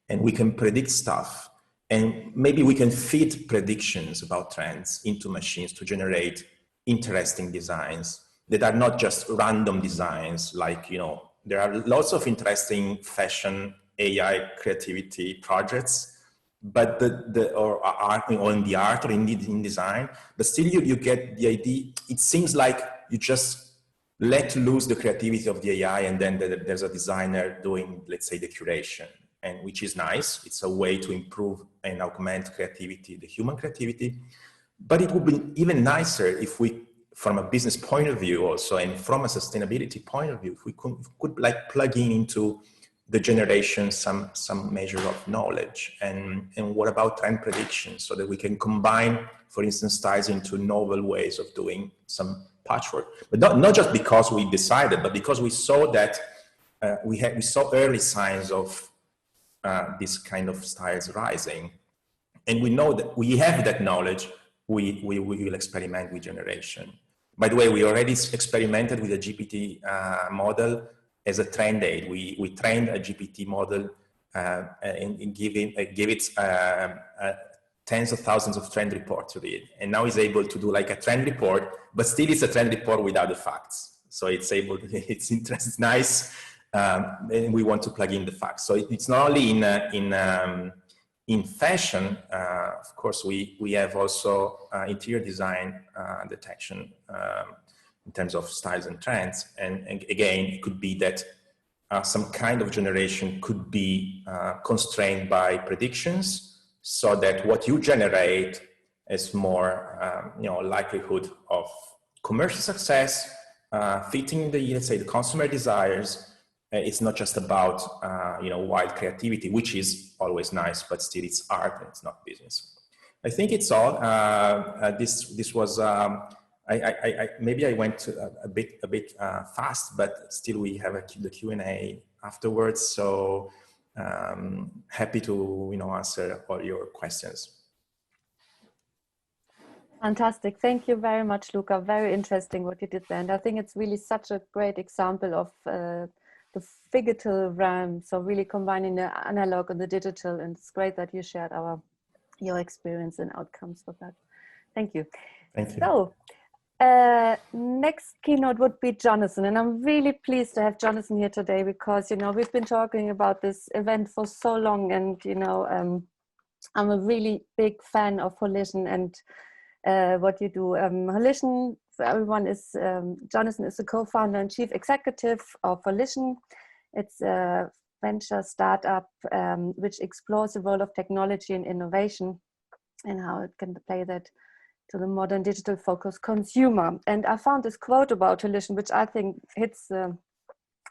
and we can predict stuff. And maybe we can feed predictions about trends into machines to generate interesting designs that are not just random designs. Like, there are lots of interesting fashion AI creativity projects, but or art, or in the art or in design, but still you get the idea. It seems like you just let loose the creativity of the AI and then there's a designer doing, let's say, the curation, and which is nice. It's a way to improve and augment creativity, the human creativity. But it would be even nicer if we, from a business point of view also, and from a sustainability point of view, if we could like plug into the generation some measure of knowledge. And what about trend prediction, so that we can combine, for instance, styles into novel ways of doing some patchwork. But not just because we decided, but because we saw that we saw early signs of this kind of styles rising. And we know that we have that knowledge, we will experiment with generation. By the way, we already experimented with a GPT model as a trend aid. We trained a GPT model and gave it tens of thousands of trend reports to read. And now it's able to do like a trend report, but still it's a trend report without the facts. So it's able to, it's interesting, it's nice. And we want to plug in the facts. So it's not only in fashion, of course, we have also interior design detection in terms of styles and trends. And again, it could be that some kind of generation could be constrained by predictions, so that what you generate is more, likelihood of commercial success, fitting the, let's say, the consumer desires. It's not just about, wild creativity, which is always nice, but still it's art and it's not business. I think it's all. This was, maybe I went a bit fast, but still we have the Q&A afterwards. So happy to, answer all your questions. Fantastic. Thank you very much, Luca. Very interesting what you did there. And I think it's really such a great example of the phygital realm. So really combining the analog and the digital. And it's great that you shared your experience and outcomes with that. Thank you. Thank you. So Next keynote would be Jonathan, and I'm really pleased to have Jonathan here today because, you know, we've been talking about this event for so long, and, you know, I'm a really big fan of Holition and what you do. Holition, for everyone, is Jonathan is the co-founder and chief executive of Holition. It's a venture startup which explores the role of technology and innovation and how it can play that to the modern digital focused consumer. And I found this quote about Holition, which I think hits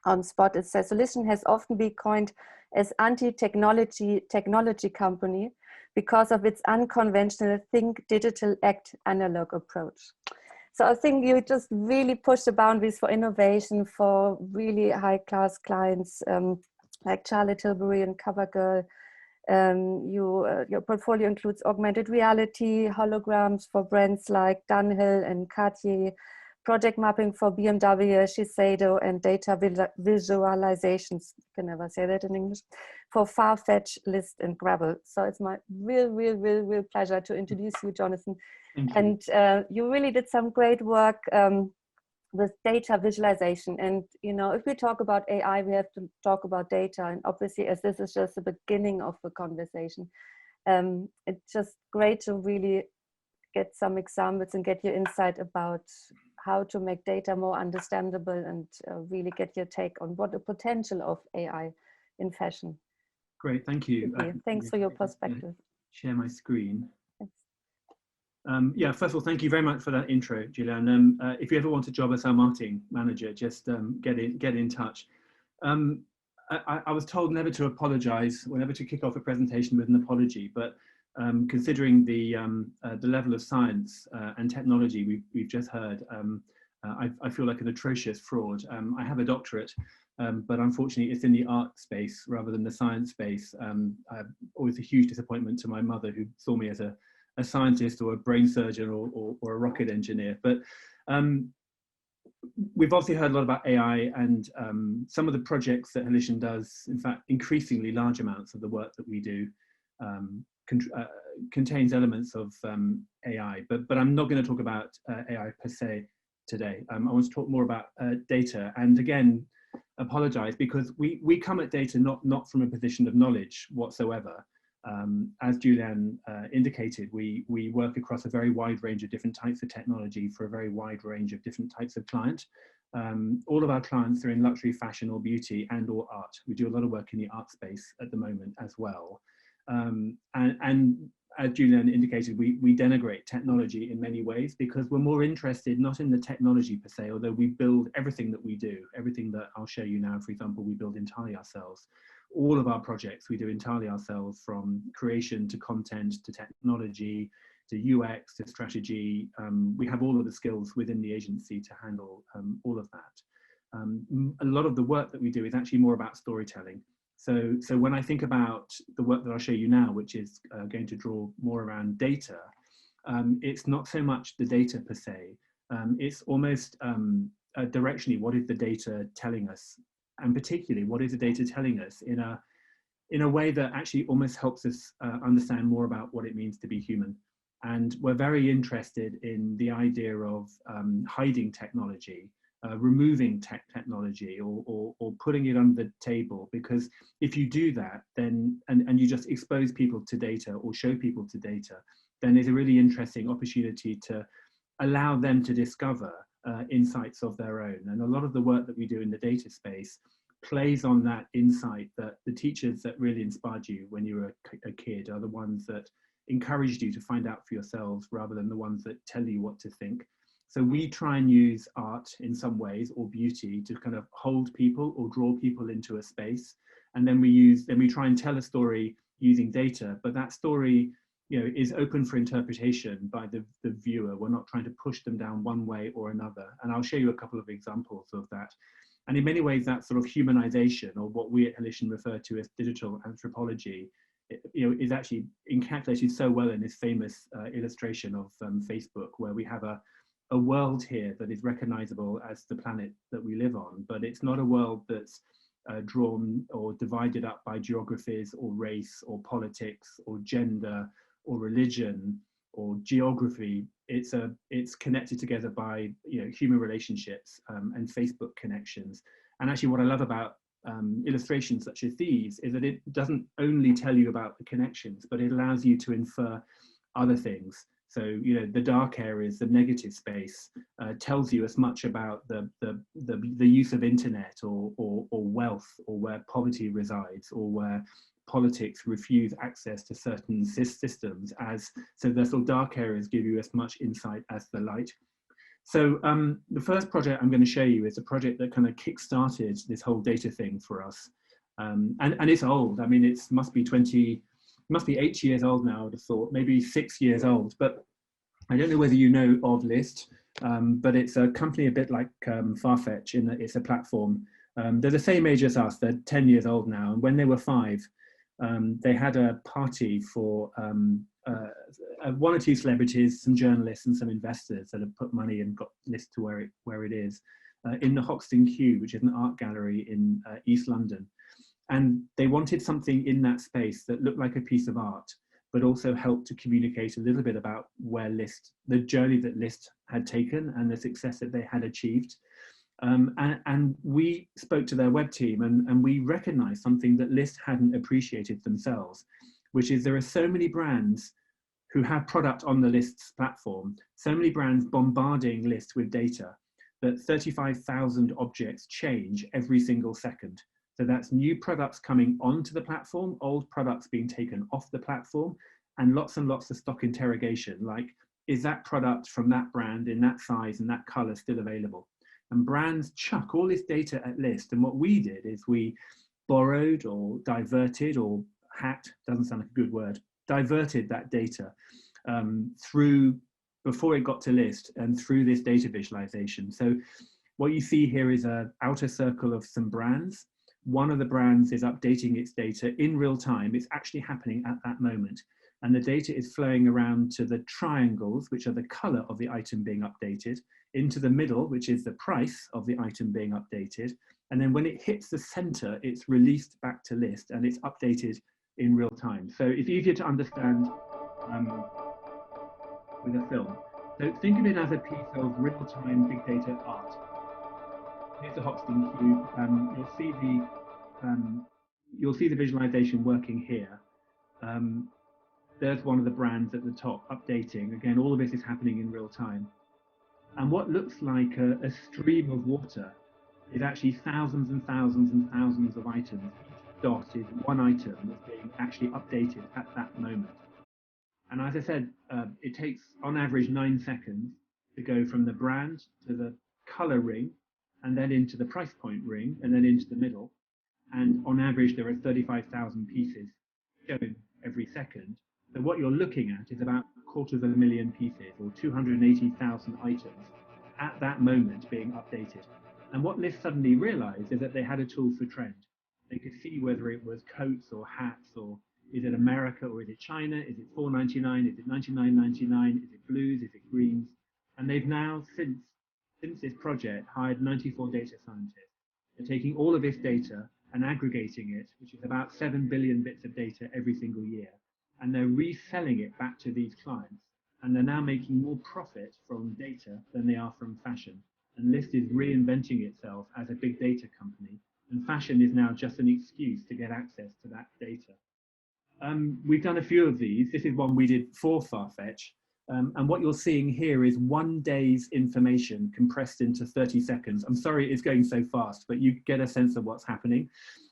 on spot. It says, Holition has often been coined as anti-technology company because of its unconventional think digital, act analog approach. So I think you just really push the boundaries for innovation for really high class clients like Charlotte Tilbury and CoverGirl. Your portfolio includes augmented reality, holograms for brands like Dunhill and Cartier, project mapping for BMW, Shiseido, and data visualizations, you can never say that in English, for Farfetch, List, and Gravel. So it's my real pleasure to introduce you, Jonathan. Thank you. And you really did some great work with data visualization. And, you know, if we talk about AI, we have to talk about data. And obviously, as this is just the beginning of the conversation, it's just great to really get some examples and get your insight about how to make data more understandable and really get your take on what the potential of AI in fashion. Great, thank you. Thanks for your perspective. Share my screen. Thanks. Yeah, first of all, thank you very much for that intro, Julian. If you ever want a job as our marketing manager, just get in touch. I was told never to apologize, or never to kick off a presentation with an apology, but considering the level of science and technology we've just heard, I feel like an atrocious fraud. I have a doctorate, but unfortunately it's in the art space rather than the science space. Always a huge disappointment to my mother, who saw me as a scientist or a brain surgeon or a rocket engineer. But we've obviously heard a lot about AI, and some of the projects that Holition does, in fact, increasingly large amounts of the work that we do contains elements of AI, but I'm not going to talk about AI per se today. I want to talk more about data, and again, apologize because we come at data not from a position of knowledge whatsoever. As Julian indicated, we work across a very wide range of different types of technology for a very wide range of different types of client. All of our clients are in luxury, fashion, or beauty, and or art. We do a lot of work in the art space at the moment as well. And as Julian indicated, we denigrate technology in many ways because we're more interested not in the technology per se, although we build everything that we do, everything that I'll show you now, for example, we build entirely ourselves. All of our projects we do entirely ourselves, from creation to content to technology to UX to strategy. We have all of the skills within the agency to handle all of that. A lot of the work that we do is actually more about storytelling. So when I think about the work that I'll show you now, which is going to draw more around data, it's not so much the data per se. It's almost directionally, what is the data telling us? And particularly, what is the data telling us in a way that actually almost helps us understand more about what it means to be human. And we're very interested in the idea of hiding technology, removing technology or putting it under the table, because if you do that, then and you just expose people to data or show people to data, then there's a really interesting opportunity to allow them to discover insights of their own. And a lot of the work that we do in the data space plays on that insight, that the teachers that really inspired you when you were a kid are the ones that encouraged you to find out for yourselves rather than the ones that tell you what to think. So we try and use art in some ways, or beauty, to kind of hold people or draw people into a space. And then we try and tell a story using data, but that story, you know, is open for interpretation by the viewer. We're not trying to push them down one way or another. And I'll show you a couple of examples of that. And in many ways, that sort of humanization, or what we at Holition refer to as digital anthropology, is actually encapsulated so well in this famous illustration of Facebook, where we have a world here that is recognizable as the planet that we live on, but it's not a world that's drawn or divided up by geographies or race or politics or gender or religion. or geography. It's connected together by human relationships and Facebook connections. And actually, what I love about illustrations such as these is that it doesn't only tell you about the connections, but it allows you to infer other things. So the dark areas, the negative space, tells you as much about the use of internet or wealth, or where poverty resides, or where politics refuse access to certain systems. So the sort of dark areas give you as much insight as the light. So the first project I'm going to show you is a project that kind of kick-started this whole data thing for us. And it's old. I mean, it must be 8 years old now, I would have thought, maybe 6 years old. But I don't know whether you know of List, but it's a company a bit like Farfetch in that it's a platform. They're the same age as us. They're 10 years old now. And when they were 5, they had a party for 1 or 2 celebrities, some journalists and some investors that have put money and got List to where it is, in the Hoxton Q, which is an art gallery in East London. And they wanted something in that space that looked like a piece of art, but also helped to communicate a little bit about where the journey that List had taken and the success that they had achieved. And we spoke to their web team, and we recognized something that List hadn't appreciated themselves, which is there are so many brands who have product on the List's platform, so many brands bombarding List with data, that 35,000 objects change every single second. So that's new products coming onto the platform, old products being taken off the platform, and lots of stock interrogation, like, is that product from that brand in that size and that color still available? And brands chuck all this data at List. And what we did is we borrowed or diverted, or hacked, doesn't sound like a good word, diverted that data before it got to List, and through this data visualization. So what you see here is an outer circle of some brands. One of the brands is updating its data in real time. It's actually happening at that moment. And the data is flowing around to the triangles, which are the color of the item being updated, into the middle, which is the price of the item being updated. And then when it hits the center, it's released back to List, and it's updated in real time. So it's easier to understand with a film. So think of it as a piece of real-time big data art. Here's the Hoxton Cube. You'll see the visualization working here. There's one of the brands at the top updating. Again, all of this is happening in real time. And what looks like a stream of water is actually thousands and thousands and thousands of items. Each dot is one item that's being actually updated at that moment. And as I said, it takes on average 9 seconds to go from the brand to the color ring, and then into the price point ring, and then into the middle. And on average, there are 35,000 pieces shown every second. So what you're looking at is about 250,000 pieces, or 280,000 items at that moment being updated. And what List suddenly realized is that they had a tool for trend. They could see whether it was coats or hats, or is it America or is it China? Is it $4.99? Is it $99.99? Is it blues? Is it greens? And they've now, since this project, hired 94 data scientists. They're taking all of this data and aggregating it, which is about 7 billion bits of data every single year. And they're reselling it back to these clients. And they're now making more profit from data than they are from fashion. And List is reinventing itself as a big data company. And fashion is now just an excuse to get access to that data. We've done a few of these. This is one we did for Farfetch. And what you're seeing here is 1 day's information compressed into 30 seconds. I'm sorry it's going so fast, but you get a sense of what's happening.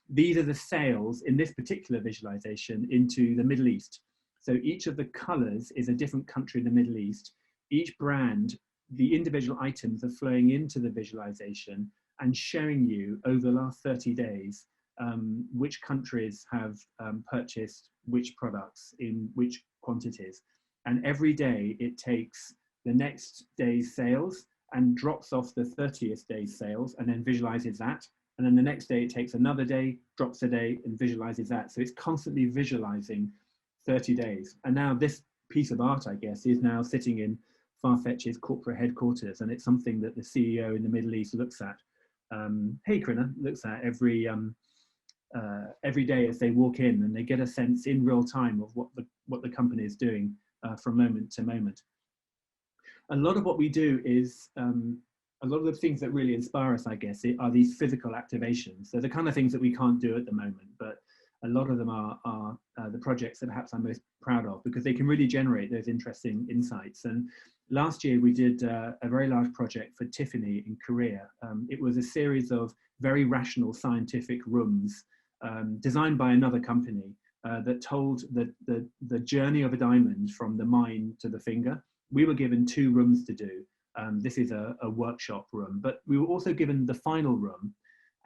These are the sales in this particular visualization into the Middle East. So each of the colors is a different country in the Middle East. Each brand, the individual items are flowing into the visualization and showing you over the last 30 days which countries have purchased which products in which quantities. And every day it takes the next day's sales and drops off the 30th day's sales and then visualizes that. And then the next day it takes another day, drops a day and visualizes that. So it's constantly visualizing 30 days. And now this piece of art, I guess, is now sitting in Farfetch's corporate headquarters. And it's something that the CEO in the Middle East looks at. Hey, Karinna, looks at every day as they walk in, and they get a sense in real time of what the company is doing. from moment to moment. A lot of what we do is, a lot of the things that really inspire us, I guess, are these physical activations. They're the kind of things that we can't do at the moment, but a lot of them are the projects that perhaps I'm most proud of, because they can really generate those interesting insights. And last year we did a very large project for Tiffany in Korea. It was a series of very rational scientific rooms designed by another company that told the journey of a diamond from the mine to the finger. We were given 2 rooms to do. This is a workshop room, but we were also given the final room.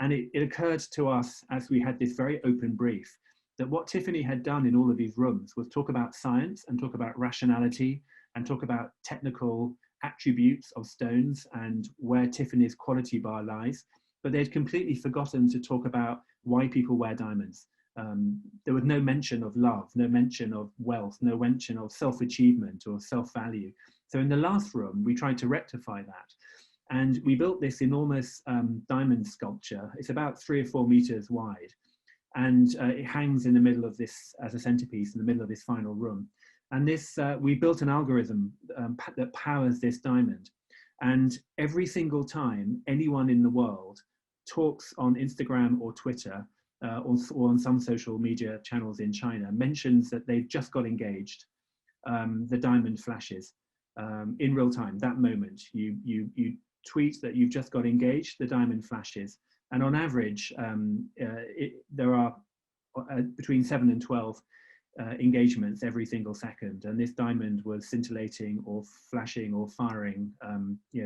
And it occurred to us, as we had this very open brief, that what Tiffany had done in all of these rooms was talk about science and talk about rationality and talk about technical attributes of stones and where Tiffany's quality bar lies. But they'd completely forgotten to talk about why people wear diamonds. There was no mention of love, no mention of wealth, no mention of self-achievement or self-value. So in the last room, we tried to rectify that. And we built this enormous diamond sculpture. It's about 3 or 4 meters wide. And it hangs in the middle of this, as a centerpiece, in the middle of this final room. And this, we built an algorithm that powers this diamond. And every single time anyone in the world talks on Instagram or Twitter or on some social media channels in China, mentions that they've just got engaged, the diamond flashes in real time. That moment, you tweet that you've just got engaged, the diamond flashes. And on average, there are between 7 and 12 engagements every single second. And this diamond was scintillating or flashing or firing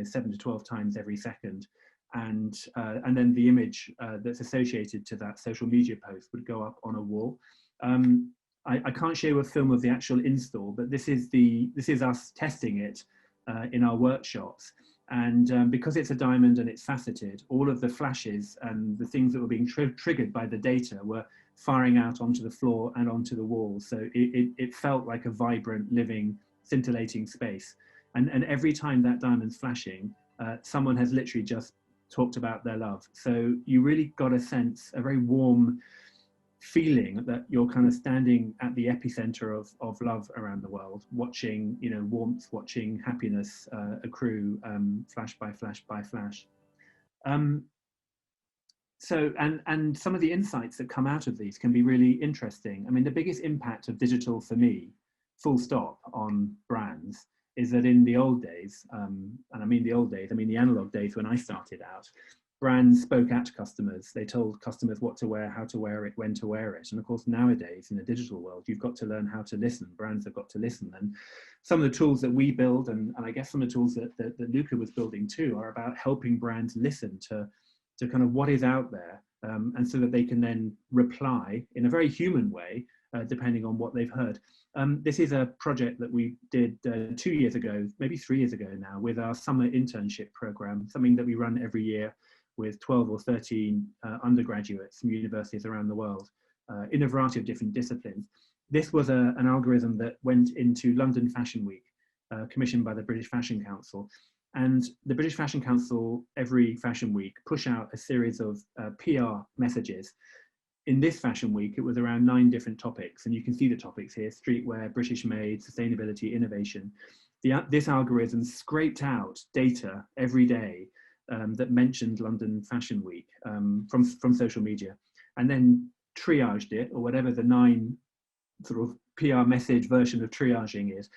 7 to 12 times every second. And then the image that's associated to that social media post would go up on a wall. I can't show you a film of the actual install, but this is us testing it in our workshops. And because it's a diamond and it's faceted, all of the flashes and the things that were being triggered by the data were firing out onto the floor and onto the walls. So it felt like a vibrant, living, scintillating space. And every time that diamond's flashing, someone has literally just talked about their love. So you really got a sense, a very warm feeling that you're kind of standing at the epicenter of love around the world, watching, warmth, watching happiness accrue flash by flash by flash. So, and some of the insights that come out of these can be really interesting. I mean, the biggest impact of digital for me, full stop, on brands is that in the old days, and I mean the old days, I mean the analog days when I started out, brands spoke at customers. They told customers what to wear, how to wear it, when to wear it. And of course, nowadays in the digital world, you've got to learn how to listen. Brands have got to listen. And some of the tools that we build, and I guess some of the tools that Luca was building too, are about helping brands listen to kind of what is out there, and so that they can then reply in a very human way, depending on what they've heard. This is a project that we did 2 years ago, maybe 3 years ago now, with our summer internship program, something that we run every year with 12 or 13 undergraduates from universities around the world in a variety of different disciplines. This was an algorithm that went into London Fashion Week, commissioned by the British Fashion Council. And the British Fashion Council, every Fashion Week, push out a series of PR messages. In this Fashion Week, it was around 9 different topics, and you can see the topics here: streetwear, British made, sustainability, innovation. This algorithm scraped out data every day that mentioned London Fashion Week from social media, and then triaged it, or whatever the 9 sort of PR message version of triaging is,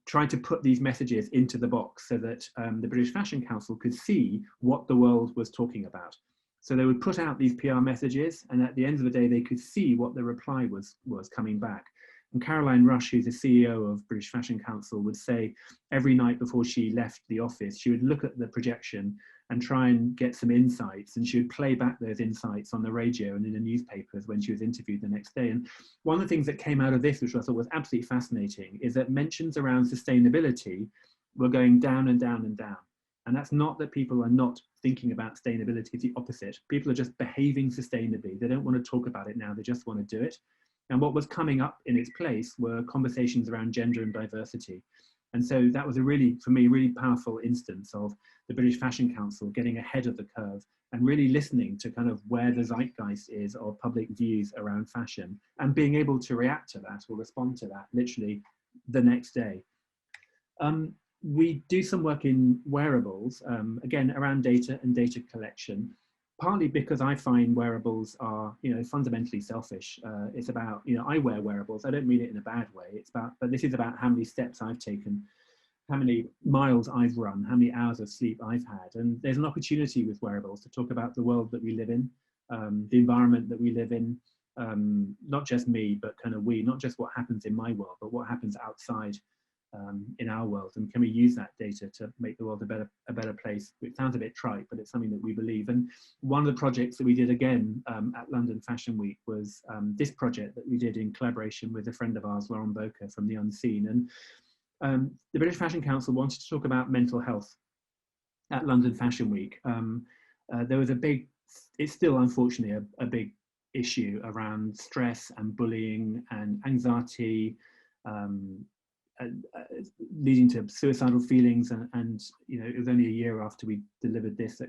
tried to put these messages into the box so that the British Fashion Council could see what the world was talking about. So they would put out these PR messages, and at the end of the day, they could see what the reply was coming back. And Caroline Rush, who's the CEO of British Fashion Council, would say every night before she left the office, she would look at the projection and try and get some insights, and she would play back those insights on the radio and in the newspapers when she was interviewed the next day. And one of the things that came out of this, which I thought was absolutely fascinating, is that mentions around sustainability were going down and down and down. And that's not that people are not thinking about sustainability, it's the opposite. People are just behaving sustainably. They don't want to talk about it now, they just want to do it. And what was coming up in its place were conversations around gender and diversity. And so that was a really, for me, really powerful instance of the British Fashion Council getting ahead of the curve and really listening to kind of where the zeitgeist is of public views around fashion, and being able to react to that or respond to that literally the next day. We do some work in wearables, again, around data and data collection, partly because I find wearables are, fundamentally selfish. It's about, I wear wearables. I don't mean it in a bad way. It's about, but this is about how many steps I've taken, how many miles I've run, how many hours of sleep I've had. And there's an opportunity with wearables to talk about the world that we live in, the environment that we live in, not just me, but kind of we, not just what happens in my world, but what happens outside in our world, and can we use that data to make the world a better place? It sounds a bit trite, but it's something that we believe. And one of the projects that we did again at London Fashion Week was this project that we did in collaboration with a friend of ours, Lauren Boker from The Unseen. And the British Fashion Council wanted to talk about mental health at London Fashion Week. There was it's still unfortunately a big issue around stress and bullying and anxiety, leading to suicidal feelings, and it was only a year after we delivered this that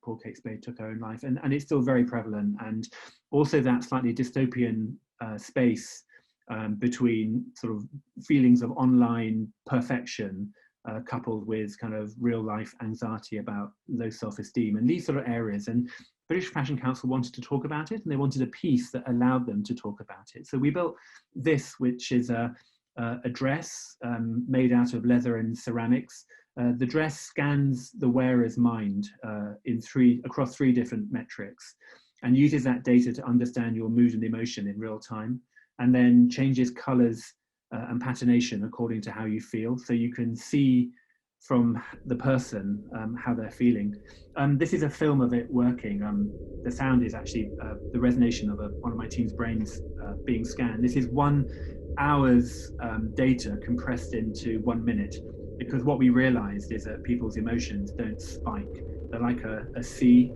poor Kate Spade took her own life, and it's still very prevalent. And also that slightly dystopian space between sort of feelings of online perfection coupled with kind of real life anxiety about low self-esteem and these sort of areas. And British Fashion Council wanted to talk about it, and they wanted a piece that allowed them to talk about it. So we built this, which is a dress made out of leather and ceramics. The dress scans the wearer's mind across three different metrics, and uses that data to understand your mood and emotion in real time, and then changes colors and patternation according to how you feel. So you can see from the person how they're feeling. This is a film of it working. The sound is actually the resonation of one of my team's brains being scanned. This is 1 hour's data compressed into 1 minute, because what we realized is that people's emotions don't spike. They're like a sea.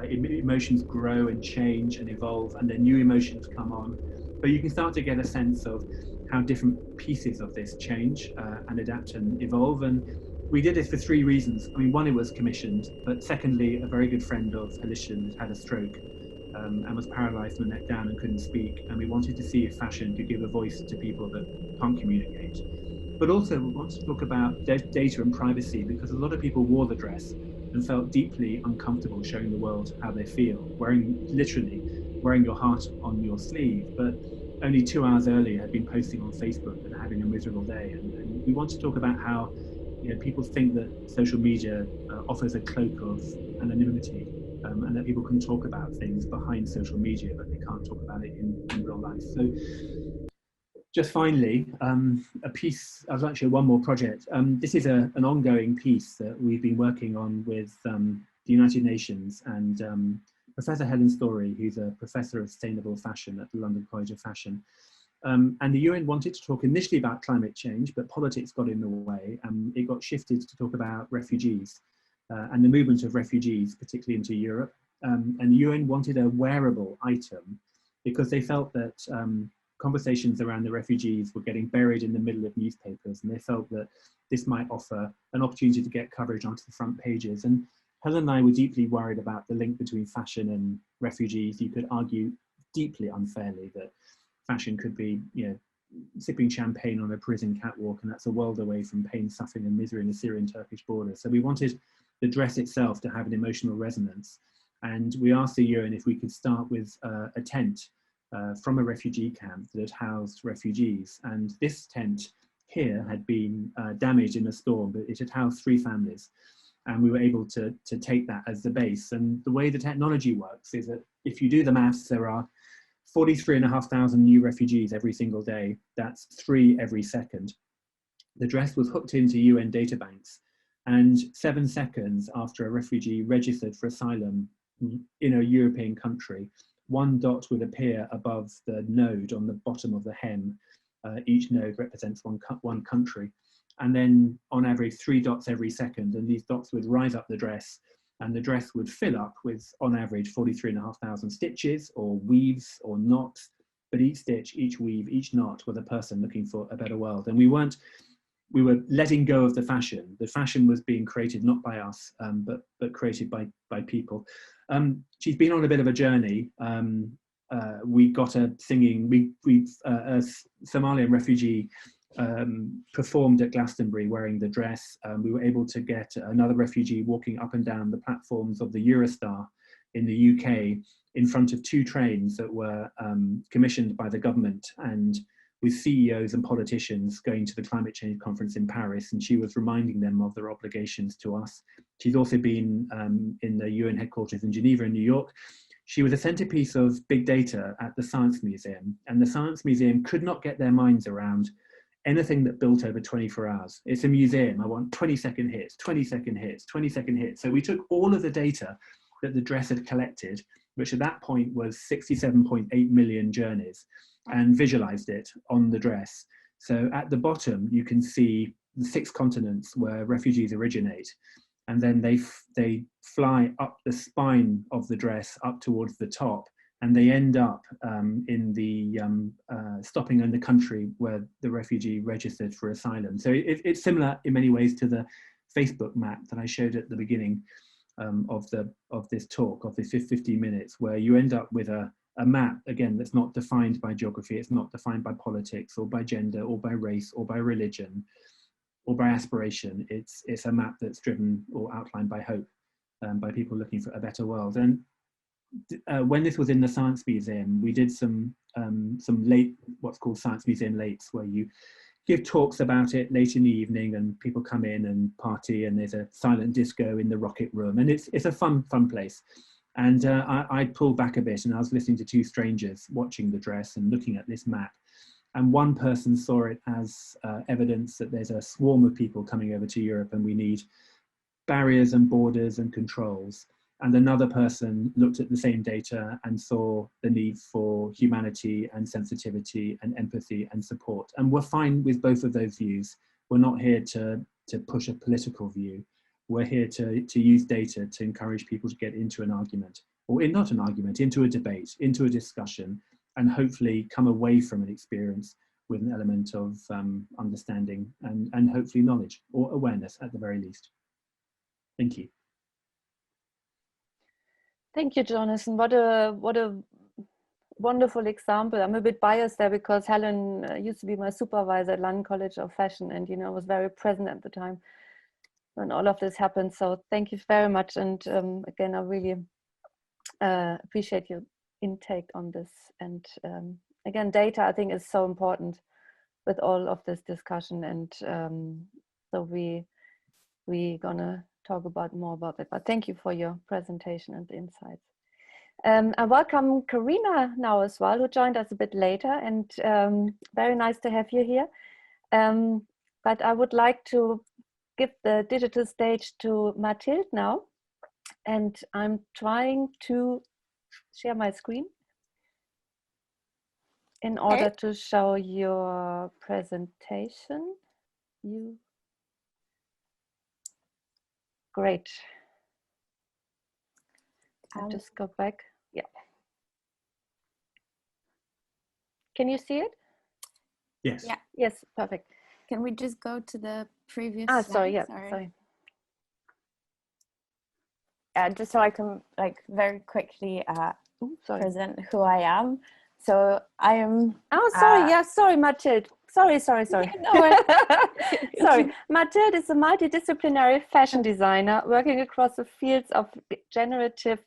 Emotions grow and change and evolve, and then new emotions come on. But you can start to get a sense of how different pieces of this change and adapt and evolve. And we did this for 3 reasons. I mean, one, it was commissioned, but secondly, a very good friend of Holition had a stroke and was paralyzed from the neck down and couldn't speak. And we wanted to see if fashion could give a voice to people that can't communicate. But also we wanted to talk about data and privacy, because a lot of people wore the dress and felt deeply uncomfortable showing the world how they feel, literally wearing your heart on your sleeve, but only 2 hours earlier had been posting on Facebook and having a miserable day. And we want to talk about how people think that social media offers a cloak of anonymity, and that people can talk about things behind social media, but they can't talk about it in real life. So just finally, a piece, I was actually one more project. This is an ongoing piece that we've been working on with the United Nations and Professor Helen Story, who's a professor of sustainable fashion at the London College of Fashion. And the UN wanted to talk initially about climate change, but politics got in the way, and it got shifted to talk about refugees and the movement of refugees, particularly into Europe. And the UN wanted a wearable item because they felt that conversations around the refugees were getting buried in the middle of newspapers, and they felt that this might offer an opportunity to get coverage onto the front pages. And Helen and I were deeply worried about the link between fashion and refugees. You could argue deeply unfairly that fashion could be, sipping champagne on a prison catwalk, and that's a world away from pain, suffering and misery in the Syrian-Turkish border. So we wanted the dress itself to have an emotional resonance. And we asked the UN if we could start with a tent from a refugee camp that had housed refugees. And this tent here had been damaged in a storm, but it had housed 3 families. And we were able to take that as the base. And the way the technology works is that if you do the maths, there are 43,500 new refugees every single day. That's 3 every second. The dress was hooked into UN databanks, and 7 seconds after a refugee registered for asylum in a European country, 1 dot would appear above the node on the bottom of the hem. Each node represents one country. And then on average 3 dots every second, and these dots would rise up the dress, and the dress would fill up with on average 43,500 stitches or weaves or knots, but each stitch, each weave, each knot was a person looking for a better world. And we were letting go of the fashion. The fashion was being created not by us, but created by people. She's been on a bit of a journey. We got her singing, a Somalian refugee performed at Glastonbury wearing the dress. We were able to get another refugee walking up and down the platforms of the Eurostar in the UK in front of 2 trains that were commissioned by the government, and with CEOs and politicians going to the climate change conference in Paris, and she was reminding them of their obligations to us. She's also been in the UN headquarters in Geneva in New York. She was a centerpiece of big data at the Science Museum, and the Science Museum could not get their minds around anything that built over 24 hours. It's a museum. I want 20-second hits, 20-second hits, 20-second hits. So we took all of the data that the dress had collected, which at that point was 67.8 million journeys, and visualized it on the dress. So at the bottom, you can see the 6 continents where refugees originate. And then they fly up the spine of the dress up towards the top, and they end up in the stopping in the country where the refugee registered for asylum. So it's similar in many ways to the Facebook map that I showed at the beginning of this talk, of this 50 minutes, where you end up with a map, again, that's not defined by geography, it's not defined by politics or by gender or by race or by religion or by aspiration. It's a map that's driven or outlined by hope, by people looking for a better world. And when this was in the Science Museum, we did some late, what's called Science Museum Lates, where you give talks about it late in the evening, and people come in and party, and there's a silent disco in the rocket room, and it's a fun place. And I pulled back a bit, and I was listening to 2 strangers watching the dress and looking at this map. And one person saw it as evidence that there's a swarm of people coming over to Europe, and we need barriers and borders and controls. And another person looked at the same data and saw the need for humanity and sensitivity and empathy and support. And we're fine with both of those views. We're not here to push a political view. We're here to use data to encourage people to get into an argument, or not an argument, into a debate, into a discussion, and hopefully come away from an experience with an element of understanding and hopefully knowledge or awareness at the very least. Thank you. Thank you, Jonathan. What a wonderful example. I'm a bit biased there because Helen used to be my supervisor at London College of Fashion, and was very present at the time when all of this happened. So thank you very much. And again, I really appreciate your intake on this. And again, data I think is so important with all of this discussion. And so we're gonna talk about more about it, but thank you for your presentation and the insights. I welcome Karinna now as well, who joined us a bit later, and very nice to have you here. But I would like to give the digital stage to Mathilde now, and I'm trying to share my screen in order to show your presentation. Great. I'll just go back. Yeah. Can you see it? Yes. Yeah. Yes, perfect. Can we just go to the previous Ah, slide? sorry, yeah, sorry. Just so I can very quickly present who I am. So I am... Oh, sorry, sorry, Mathilde. Sorry. Yeah, no, sorry. Mathilde is a multidisciplinary fashion designer working across the fields of generative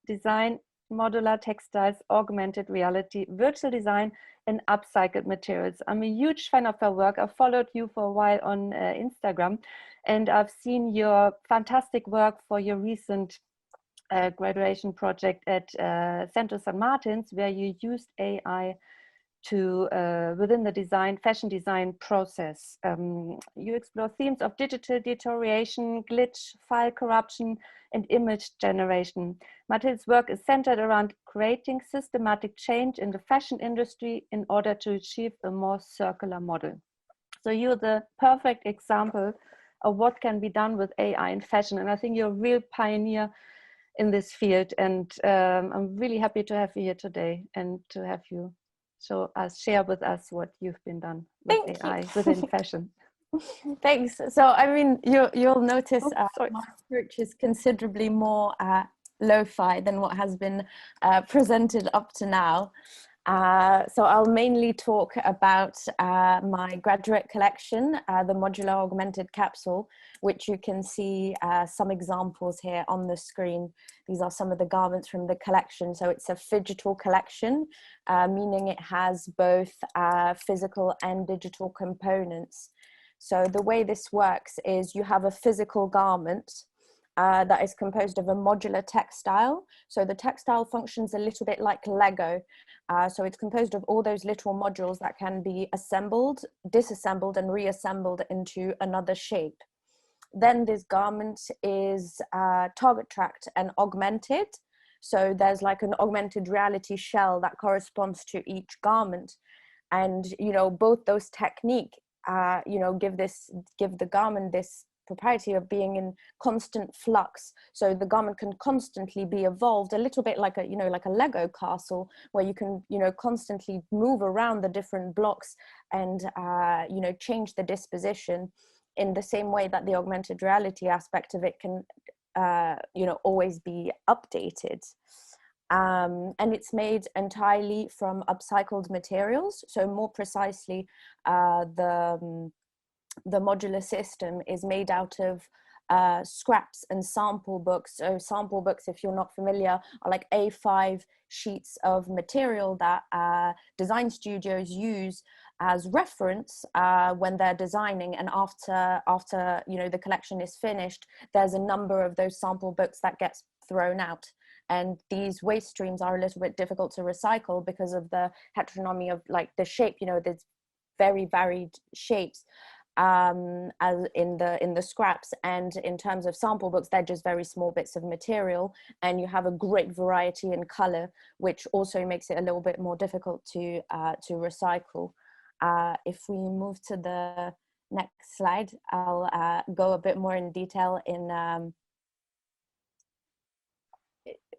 design, modular textiles, augmented reality, virtual design, and upcycled materials. I'm a huge fan of her work. I've followed you for a while on Instagram, and I've seen your fantastic work for your recent graduation project at Centro St. Martin's, where you used AI to within the fashion design process. You explore themes of digital deterioration, glitch, file corruption, and image generation. Mathilde's work is centered around creating systematic change in the fashion industry in order to achieve a more circular model. So you're the perfect example of what can be done with AI in fashion, and I think you're a real pioneer in this field, and I'm really happy to have you here today and to have you share with us what you've been done with AI within fashion. Thanks. So I mean, you'll notice my approach is considerably more lo-fi than what has been presented up to now. So I'll mainly talk about my graduate collection, the modular augmented capsule, which you can see some examples here on the screen. These are some of the garments from the collection. So it's a digital collection, meaning it has both physical and digital components. So the way this works is you have a physical garment that is composed of a modular textile. So the textile functions a little bit like Lego. So it's composed of all those little modules that can be assembled, disassembled, and reassembled into another shape. Then this garment is target tracked and augmented. So there's like an augmented reality shell that corresponds to each garment. And, you know, both those techniques, you know, give the garment this propriety of being in constant flux. So the garment can constantly be evolved, a little bit like a, you know, like a Lego castle, where you can, you know, constantly move around the different blocks and, you know, change the disposition in the same way that the augmented reality aspect of it can, you know, always be updated. And it's made entirely from upcycled materials. So more precisely, the modular system is made out of scraps and sample books. So sample books, if you're not familiar, are like A5 sheets of material that design studios use as reference when they're designing. And after you know, the collection is finished, there's a number of those sample books that gets thrown out. And these waste streams are a little bit difficult to recycle because of the heteronomy of like the shape, you know, there's very varied shapes as in the scraps, and in terms of sample books, they're just very small bits of material, and you have a great variety in color, which also makes it a little bit more difficult to recycle. If we move to the next slide, I'll go a bit more in detail in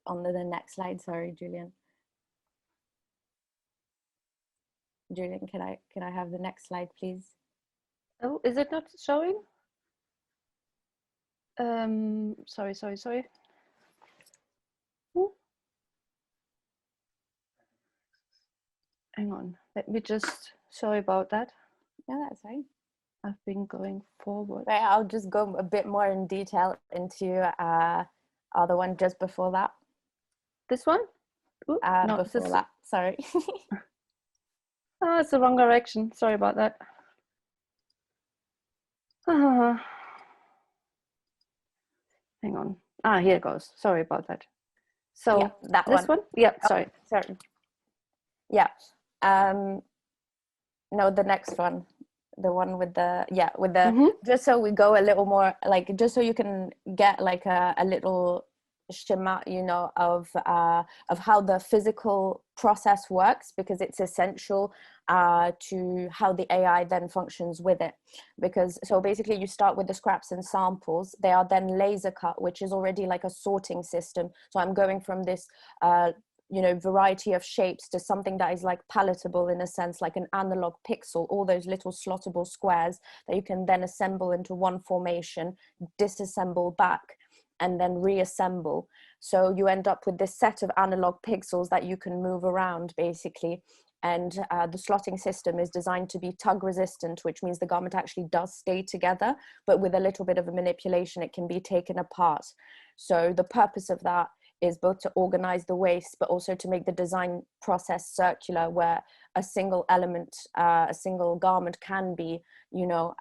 on the next slide. Sorry, Julian. Julian, can I have the next slide, please? Oh, is it not showing? Sorry. Ooh. Hang on, let me just, sorry about that. Yeah, that's right. I've been going forward. Right, I'll just go a bit more in detail into the one just before that. This one? Ooh, no, before that, sorry. Oh, it's the wrong direction. Sorry about that. Hang on. Here it goes. Sorry about that. So yeah, that this one? Yeah, sorry. Sorry. Yeah. No, the next one. The one with the, yeah, with the, just so we go a little more, like, just so you can get like a little schema, you know, of how the physical process works, because it's essential to how the AI then functions with it. Because so basically you start with the scraps and samples, they are then laser cut, which is already like a sorting system. So I'm going from this you know, variety of shapes to something that is like palatable in a sense, like an analog pixel, all those little slottable squares that you can then assemble into one formation, disassemble back, and then reassemble. So you end up with this set of analog pixels that you can move around basically. And the slotting system is designed to be tug resistant, which means the garment actually does stay together, but with a little bit of a manipulation, it can be taken apart. So the purpose of that is both to organize the waste, but also to make the design process circular, where a single element, a single garment can be, you know,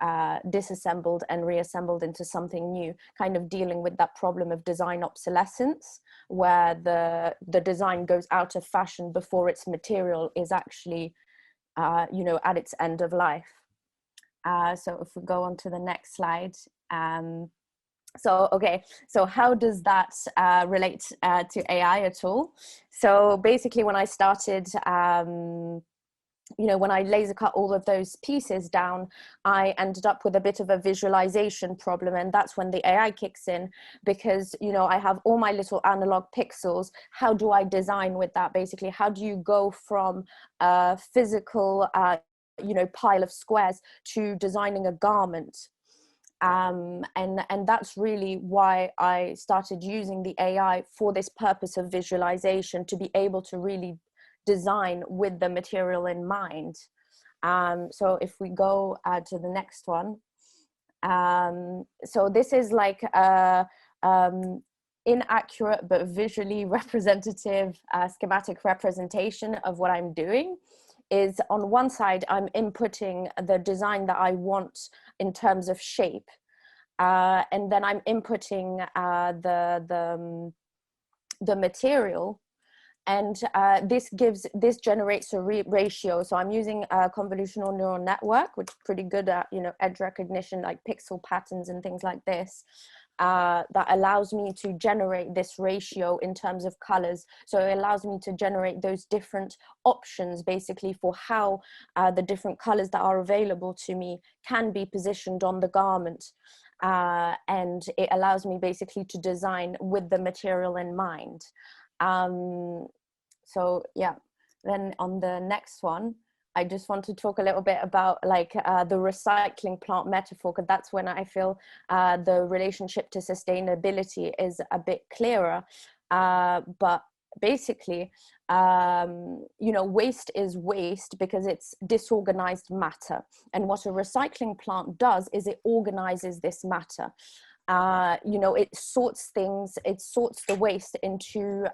disassembled and reassembled into something new, kind of dealing with that problem of design obsolescence, where the design goes out of fashion before its material is actually, you know, at its end of life. So if we go on to the next slide. So, okay, so how does that relate to AI at all? So basically when I started, you know, when I laser cut all of those pieces down, I ended up with a bit of a visualization problem. And that's when the AI kicks in, because, you know, I have all my little analog pixels. How do I design with that? Basically, how do you go from a physical, you know, pile of squares to designing a garment? And that's really why I started using the AI for this purpose of visualization, to be able to really design with the material in mind. So if we go to the next one, so this is like a inaccurate but visually representative schematic representation of what I'm doing. Is on one side, I'm inputting the design that I want in terms of shape. And then I'm inputting the material, and this generates a ratio. So I'm using a convolutional neural network, which is pretty good at, you know, edge recognition, like pixel patterns and things like this. That allows me to generate this ratio in terms of colors. So it allows me to generate those different options basically for how the different colors that are available to me can be positioned on the garment. And it allows me basically to design with the material in mind. So yeah, then on the next one, I just want to talk a little bit about like the recycling plant metaphor, because that's when I feel the relationship to sustainability is a bit clearer. But basically, you know, waste is waste because it's disorganized matter. And what a recycling plant does is it organizes this matter. You know, it sorts things, it sorts the waste into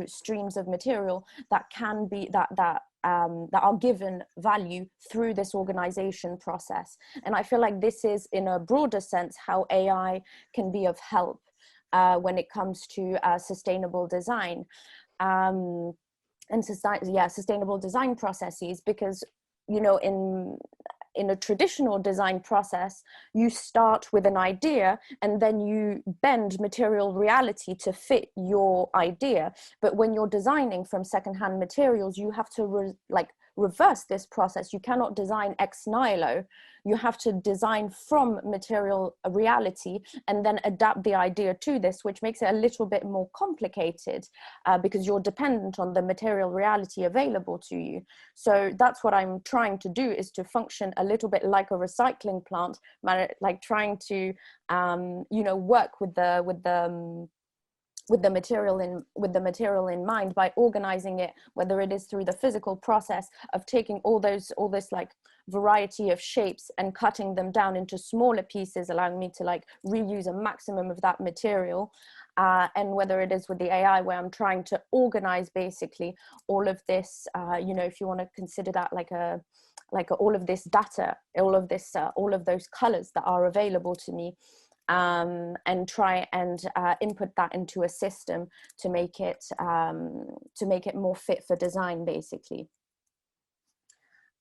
streams of material that can be, that are given value through this organization process. And I feel like this is, in a broader sense, how AI can be of help when it comes to sustainable design and sustainable design processes, because, you know, in a traditional design process, you start with an idea and then you bend material reality to fit your idea. But when you're designing from secondhand materials, you have to reverse this process. You cannot design ex nihilo. You have to design from material reality and then adapt the idea to this, which makes it a little bit more complicated because you're dependent on the material reality available to you. So that's what I'm trying to do, is to function a little bit like a recycling plant, like trying to, you know, work with the material in mind by organizing it, whether it is through the physical process of taking all this like variety of shapes and cutting them down into smaller pieces, allowing me to like reuse a maximum of that material, and whether it is with the AI, where I'm trying to organize basically all of this, you know, if you want to consider that like all of this data, all of those colors that are available to me, and try and input that into a system to make it more fit for design, basically.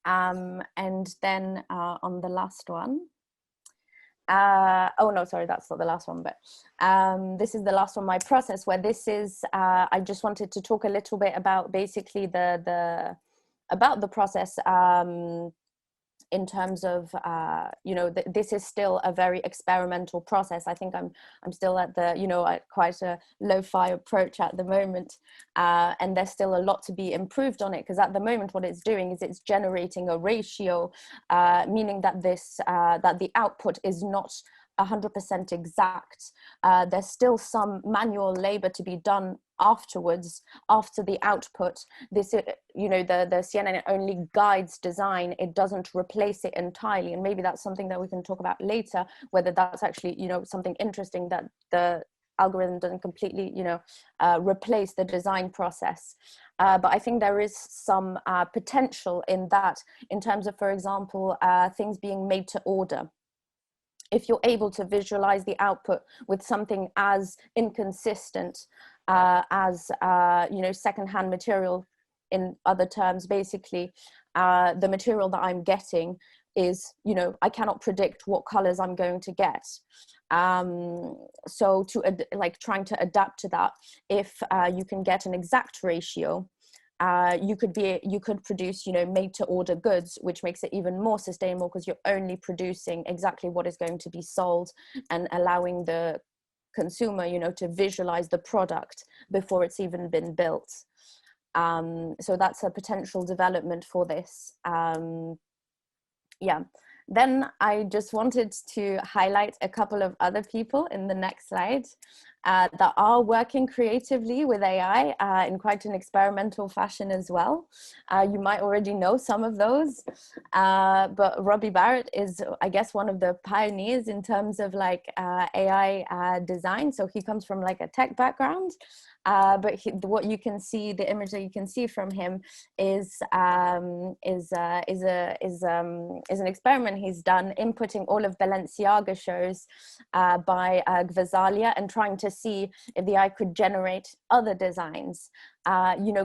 And then on the last one, oh no, sorry, that's not the last one, but this is the last one, my process, where this is, I just wanted to talk a little bit about basically about the process, in terms of, you know, this is still a very experimental process. I think I'm still at the, you know, at quite a lo-fi approach at the moment, and there's still a lot to be improved on it, because at the moment what it's doing is it's generating a ratio, meaning that that the output is not 100% exact. There's still some manual labor to be done afterwards, after the output. This, you know, the CNN only guides design, it doesn't replace it entirely. And maybe that's something that we can talk about later, whether that's actually, you know, something interesting, that the algorithm doesn't completely, you know, replace the design process. But I think there is some potential in that, in terms of, for example, things being made to order. If you're able to visualize the output with something as inconsistent as, you know, secondhand material, in other terms, basically, the material that I'm getting is, you know, I cannot predict what colors I'm going to get. So like trying to adapt to that, if you can get an exact ratio, you could produce, you know, made to order goods, which makes it even more sustainable, because you're only producing exactly what is going to be sold, and allowing the consumer, you know, to visualize the product before it's even been built. So that's a potential development for this. Yeah. Then I just wanted to highlight a couple of other people in the next slide. that are working creatively with AI in quite an experimental fashion as well. You might already know some of those, but Robbie Barrett is, I guess, one of the pioneers in terms of like AI design. So he comes from like a tech background, but what you can see, the image that you can see from him is an experiment he's done inputting all of Balenciaga shows by Gvasalia and trying to see if the AI could generate other designs,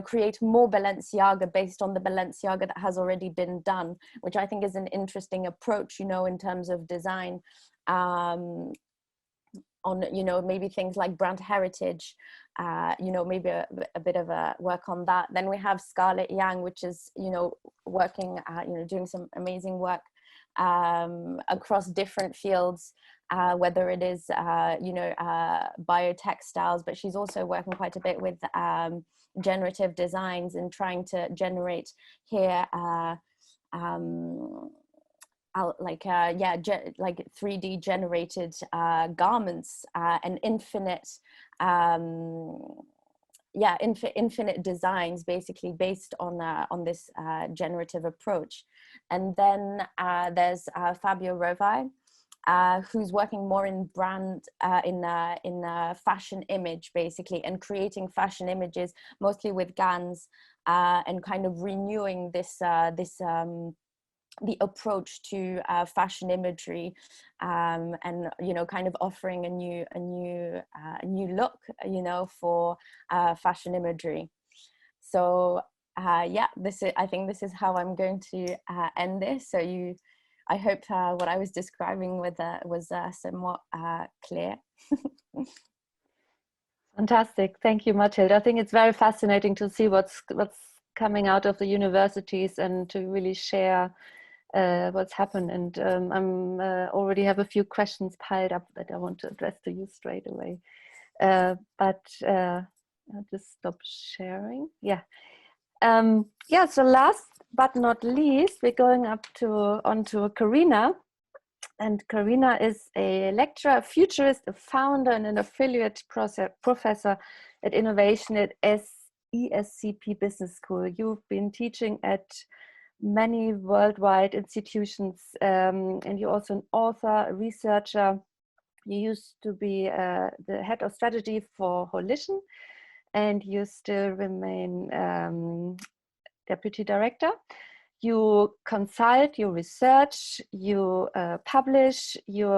create more Balenciaga based on the Balenciaga that has already been done, which I think is an interesting approach, in terms of design. On maybe things like brand heritage, maybe a bit of a work on that. Then we have Scarlett Yang, which is working doing some amazing work across different fields, whether it is biotextiles, but she's also working quite a bit with generative designs and trying to generate here like 3D generated garments and infinite designs, basically based on this generative approach. And then there's Fabio Rovai, who's working more in brand in fashion image, basically, and creating fashion images mostly with GANs, and kind of renewing the approach to fashion imagery, and kind of offering a new look for fashion imagery. So I think this is how I'm going to end this. So I hope what I was describing was somewhat clear. Fantastic, thank you, Mathilde. I think it's very fascinating to see what's coming out of the universities and to really share what's happened. And I'm already have a few questions piled up that I want to address to you straight away. But I'll just stop sharing. Yeah. So last but not least, we're going onto Karinna. And Karinna is a lecturer, a futurist, a founder, and an affiliate professor at innovation at ESCP Business School. You've been teaching at many worldwide institutions, and you're also an author, a researcher. You used to be the head of strategy for Holition, and you still remain deputy director. You consult, you research, you publish, you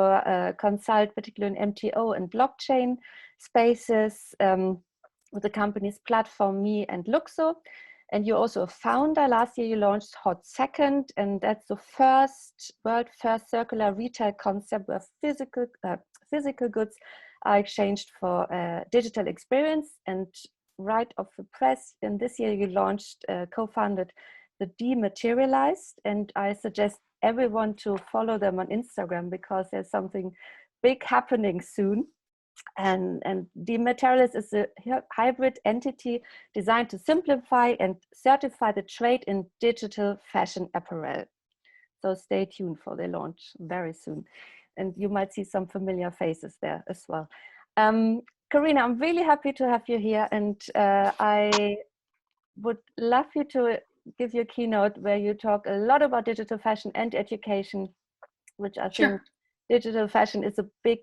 consult particularly in MTO and blockchain spaces with the companies Platform, Me, and Luxo. And you're also a founder. Last year you launched Hot Second, and that's the world first circular retail concept where physical goods are exchanged for digital experience. And right off the press, and this year you launched, co-founded the Dematerialized, and I suggest everyone to follow them on Instagram because there's something big happening soon. And Dematerialized is a hybrid entity designed to simplify and certify the trade in digital fashion apparel. So stay tuned for the launch very soon. And you might see some familiar faces there as well. Karinna, I'm really happy to have you here, and I would love you to give your keynote where you talk a lot about digital fashion and education, which I think digital fashion is a big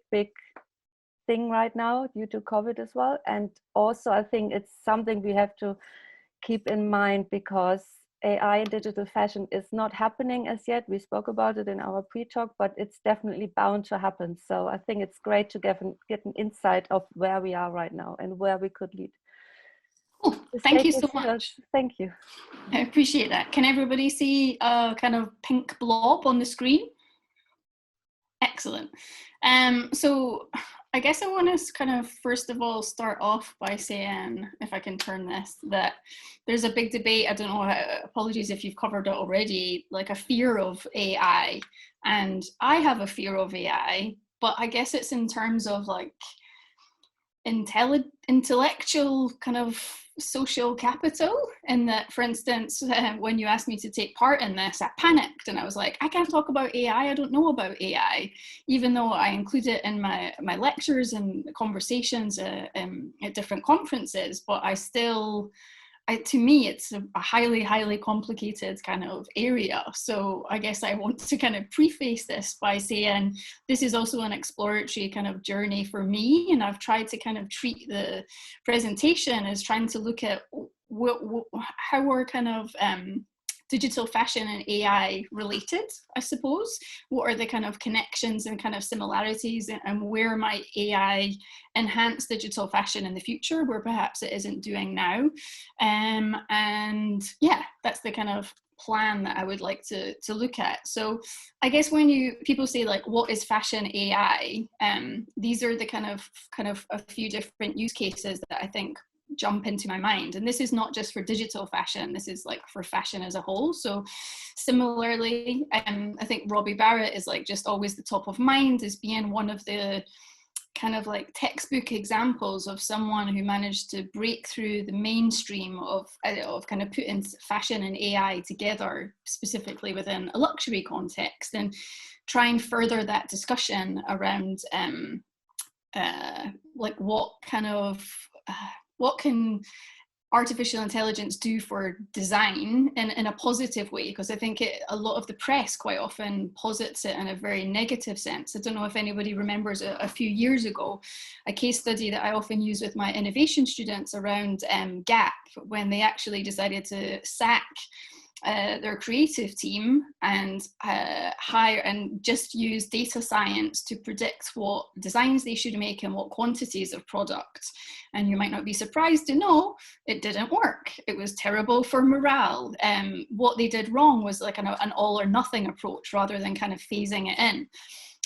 thing right now due to COVID as well. And also I think it's something we have to keep in mind because AI and digital fashion is not happening as yet. We spoke about it in our pre-talk, but it's definitely bound to happen. So I think it's great to get an insight of where we are right now and where we could lead. Oh, thank you so much. Thank you. I appreciate that. Can everybody see a kind of pink blob on the screen? Excellent. So I guess I want to kind of first of all start off by saying, if I can turn this, that there's a big debate. I don't know, apologies if you've covered it already, like a fear of AI. And I have a fear of AI, but I guess it's in terms of like intellectual kind of social capital, in that, for instance, when you asked me to take part in this, I panicked and I was like, I can't talk about AI, I don't know about AI, even though I include it in my lectures and conversations at different conferences, but to me, it's a highly, highly complicated kind of area. So I guess I want to kind of preface this by saying this is also an exploratory kind of journey for me. And I've tried to kind of treat the presentation as trying to look at how we're kind of digital fashion and AI related, I suppose. What are the kind of connections and kind of similarities, and where might AI enhance digital fashion in the future where perhaps it isn't doing now? And yeah, that's the kind of plan that I would like to look at. So I guess when people say like, what is fashion AI? These are the kind of a few different use cases that I think jump into my mind. And this is not just for digital fashion, this is like for fashion as a whole. So similarly, I think Robbie Barrett is like just always the top of mind as being one of the kind of like textbook examples of someone who managed to break through the mainstream of kind of putting fashion and AI together, specifically within a luxury context, and try and further that discussion around like what can artificial intelligence do for design in a positive way? Because I think a lot of the press quite often posits it in a very negative sense. I don't know if anybody remembers a few years ago, a case study that I often use with my innovation students around Gap, when they actually decided to sack their creative team and hire and just use data science to predict what designs they should make and what quantities of product. And you might not be surprised to know it didn't work. It was terrible for morale. What they did wrong was like an all or nothing approach rather than kind of phasing it in.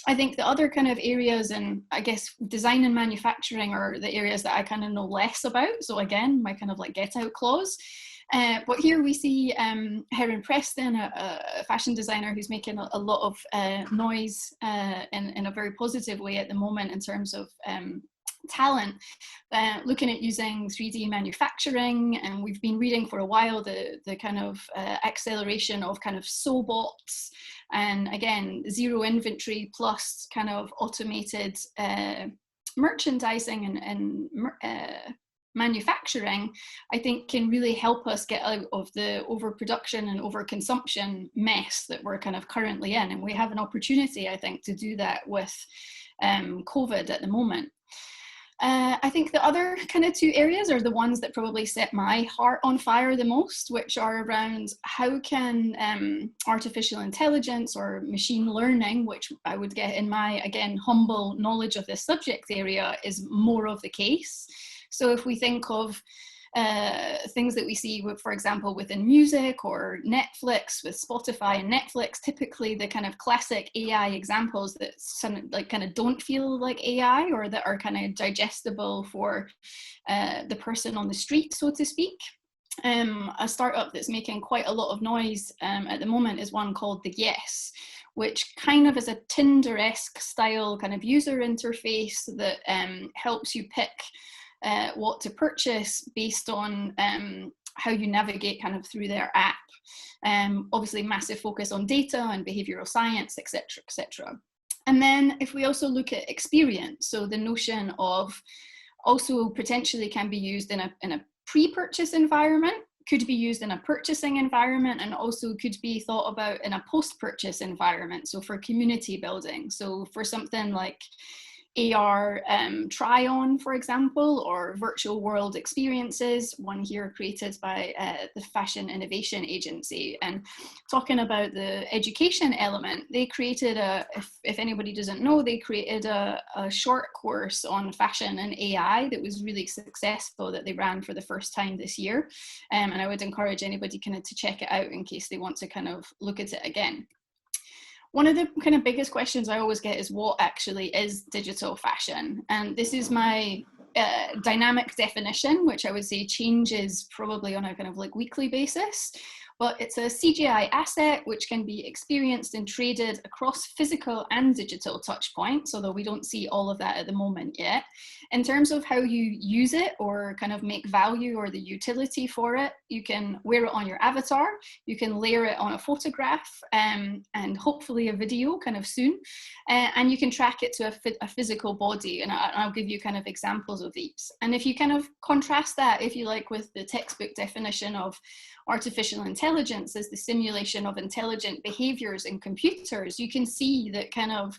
I think the other kind of areas, and I guess design and manufacturing are the areas that I kind of know less about. So again, my kind of like get out clause. But here we see Heron Preston, a fashion designer who's making a lot of noise in a very positive way at the moment in terms of talent, looking at using 3D manufacturing. And we've been reading for a while the kind of acceleration of kind of sobots, and again, zero inventory plus kind of automated merchandising and manufacturing, I think can really help us get out of the overproduction and overconsumption mess that we're kind of currently in. And we have an opportunity, I think, to do that with COVID at the moment. I think the other kind of two areas are the ones that probably set my heart on fire the most, which are around how can artificial intelligence or machine learning, which I would get in my, again, humble knowledge of this subject area, is more of the case. So if we think of things that we see, with, for example, within music or Netflix, with Spotify and Netflix, typically the kind of classic AI examples that like kind of don't feel like AI, or that are kind of digestible for the person on the street, so to speak. A startup that's making quite a lot of noise at the moment is one called The Yes, which kind of is a Tinder-esque style kind of user interface that helps you pick what to purchase based on how you navigate kind of through their app. Obviously massive focus on data and behavioral science, etc., etc. And then if we also look at experience, so the notion of also potentially can be used in a pre-purchase environment, could be used in a purchasing environment, and also could be thought about in a post-purchase environment, so for community building. So for something like AR try-on, for example, or virtual world experiences, one here created by the Fashion Innovation Agency. And talking about the education element, they created if anybody doesn't know, they created a short course on fashion and AI that was really successful, that they ran for the first time this year. And I would encourage anybody kind of to check it out in case they want to kind of look at it again. One of the kind of biggest questions I always get is what actually is digital fashion? And this is my dynamic definition, which I would say changes probably on a kind of like weekly basis. but it's a CGI asset which can be experienced and traded across physical and digital touch points, although we don't see all of that at the moment yet. In terms of how you use it or kind of make value or the utility for it, you can wear it on your avatar, you can layer it on a photograph and hopefully a video kind of soon, and you can track it to a physical body, and I'll give you kind of examples of these. And if you kind of contrast that, if you like, with the textbook definition of artificial intelligence as the simulation of intelligent behaviors in computers, you can see that kind of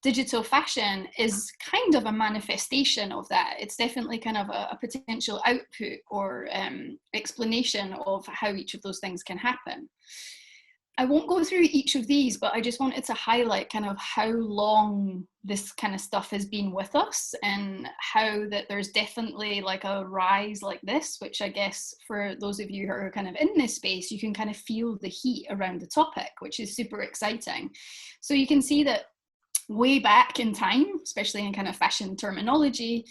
digital fashion is kind of a manifestation of that. It's definitely kind of a potential output or explanation of how each of those things can happen. I won't go through each of these, but I just wanted to highlight kind of how long this kind of stuff has been with us, and how that there's definitely like a rise like this, which I guess for those of you who are kind of in this space, you can kind of feel the heat around the topic, which is super exciting. So you can see that way back in time, especially in kind of fashion terminology,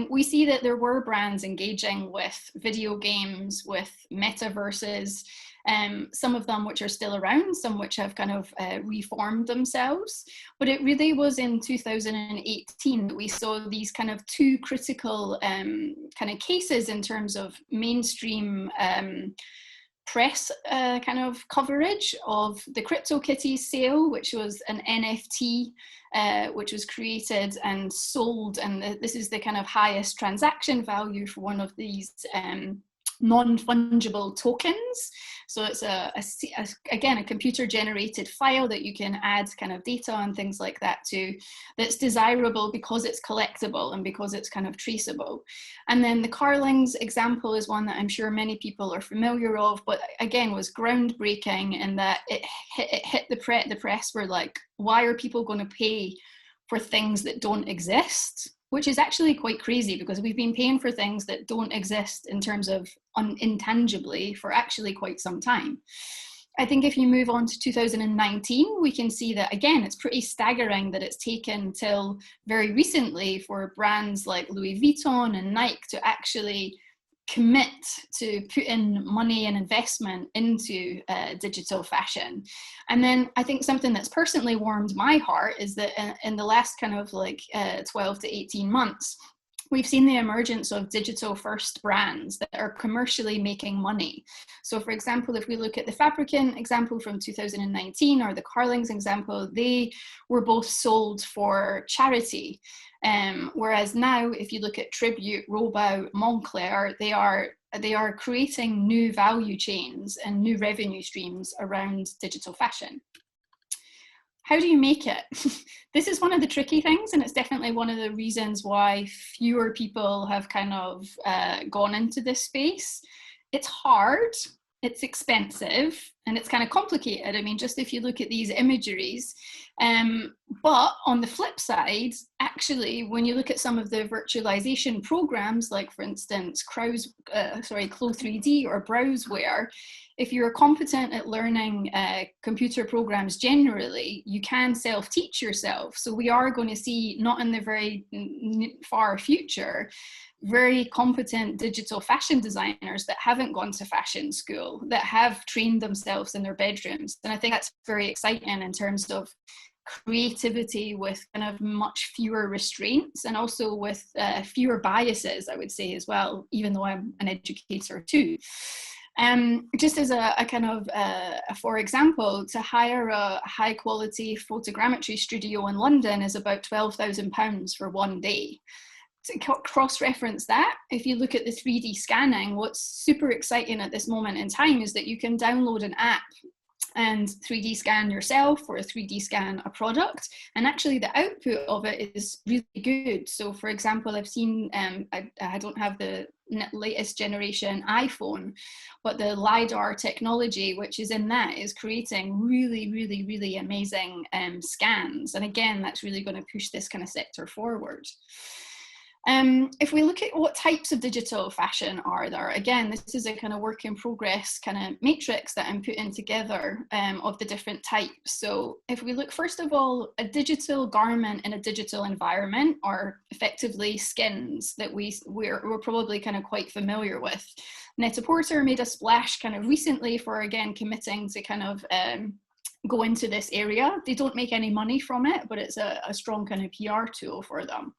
we see that there were brands engaging with video games, with metaverses, some of them which are still around, some which have kind of reformed themselves. But it really was in 2018 that we saw these kind of two critical kind of cases in terms of mainstream press kind of coverage of the CryptoKitties sale, which was an NFT which was created and sold, and this is the kind of highest transaction value for one of these non-fungible tokens. So it's again a computer generated file that you can add kind of data and things like that to, that's desirable because it's collectible and because it's kind of traceable. And then the Carlings example is one that I'm sure many people are familiar of, but again was groundbreaking in that it hit the press were like, why are people going to pay for things that don't exist? Which is actually quite crazy, because we've been paying for things that don't exist in terms of intangibly for actually quite some time. I think if you move on to 2019, we can see that, again, it's pretty staggering that it's taken till very recently for brands like Louis Vuitton and Nike to actually commit to put in money and investment into digital fashion. And then I think something that's personally warmed my heart is that in the last kind of like 12 to 18 months, we've seen the emergence of digital first brands that are commercially making money. So for example, if we look at the Fabricant example from 2019 or the Carlings example, they were both sold for charity. Whereas now, if you look at Tribute, Robau, Moncler, they are creating new value chains and new revenue streams around digital fashion. How do you make it? This is one of the tricky things, and it's definitely one of the reasons why fewer people have kind of gone into this space. It's hard, it's expensive, and it's kind of complicated. I mean, just if you look at these imageries, but on the flip side, actually, when you look at some of the virtualization programs, like for instance, Clo3D or Browseware, if you're competent at learning computer programs generally, you can self-teach yourself. So we are going to see, not in the very far future, very competent digital fashion designers that haven't gone to fashion school, that have trained themselves in their bedrooms. And I think that's very exciting in terms of creativity with kind of much fewer restraints, and also with fewer biases, I would say as well, even though I'm an educator too. Just as a kind of, for example, to hire a high quality photogrammetry studio in London is about £12,000 for one day. To cross-reference that, if you look at the 3D scanning, what's super exciting at this moment in time is that you can download an app and 3D scan yourself or 3D scan a product, and actually the output of it is really good. So for example, I've seen, I don't have the latest generation iPhone, but the LiDAR technology which is in that is creating really amazing scans, and again that's really going to push this kind of sector forward. If we look at what types of digital fashion are there, again, this is a kind of work in progress kind of matrix that I'm putting together of the different types. So if we look, first of all, a digital garment in a digital environment are effectively skins that we're probably kind of quite familiar with. Net-a-Porter made a splash kind of recently for, again, committing to kind of go into this area. They don't make any money from it, but it's a strong kind of PR tool for them.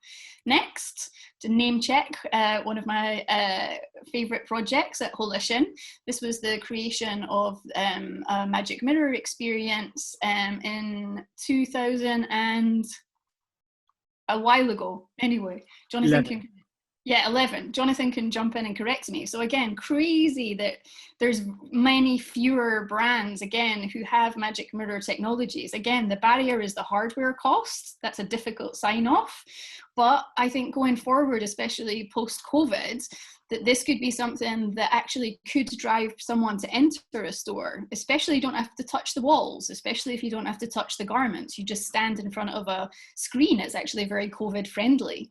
Next, to name check one of my favorite projects at Holition. This was the creation of a magic mirror experience in 2000 and a while ago. Anyway, Jonathan can, 11. Jonathan can jump in and correct me. So again, crazy that there's many fewer brands, again, who have magic mirror technologies. Again, the barrier is the hardware cost. That's a difficult sign off. But I think going forward, especially post-COVID, that this could be something that actually could drive someone to enter a store, especially you don't have to touch the walls, especially if you don't have to touch the garments. You just stand in front of a screen. It's actually very COVID friendly.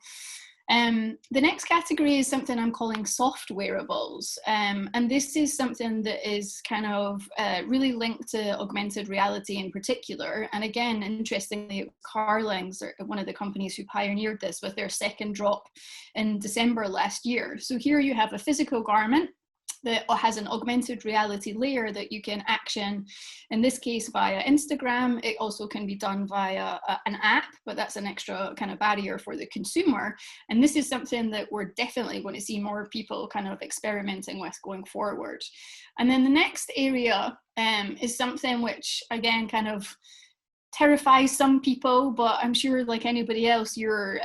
The next category is something I'm calling soft wearables. And this is something that is kind of really linked to augmented reality in particular. And again, interestingly, Carling's one of the companies who pioneered this with their second drop in December last year. So here you have a physical garment that has an augmented reality layer that you can action, in this case via Instagram. It also can be done via an app, but that's an extra kind of barrier for the consumer. And this is something that we're definitely going to see more people kind of experimenting with going forward. And then the next area is something which, again, kind of terrifies some people, but I'm sure like anybody else, your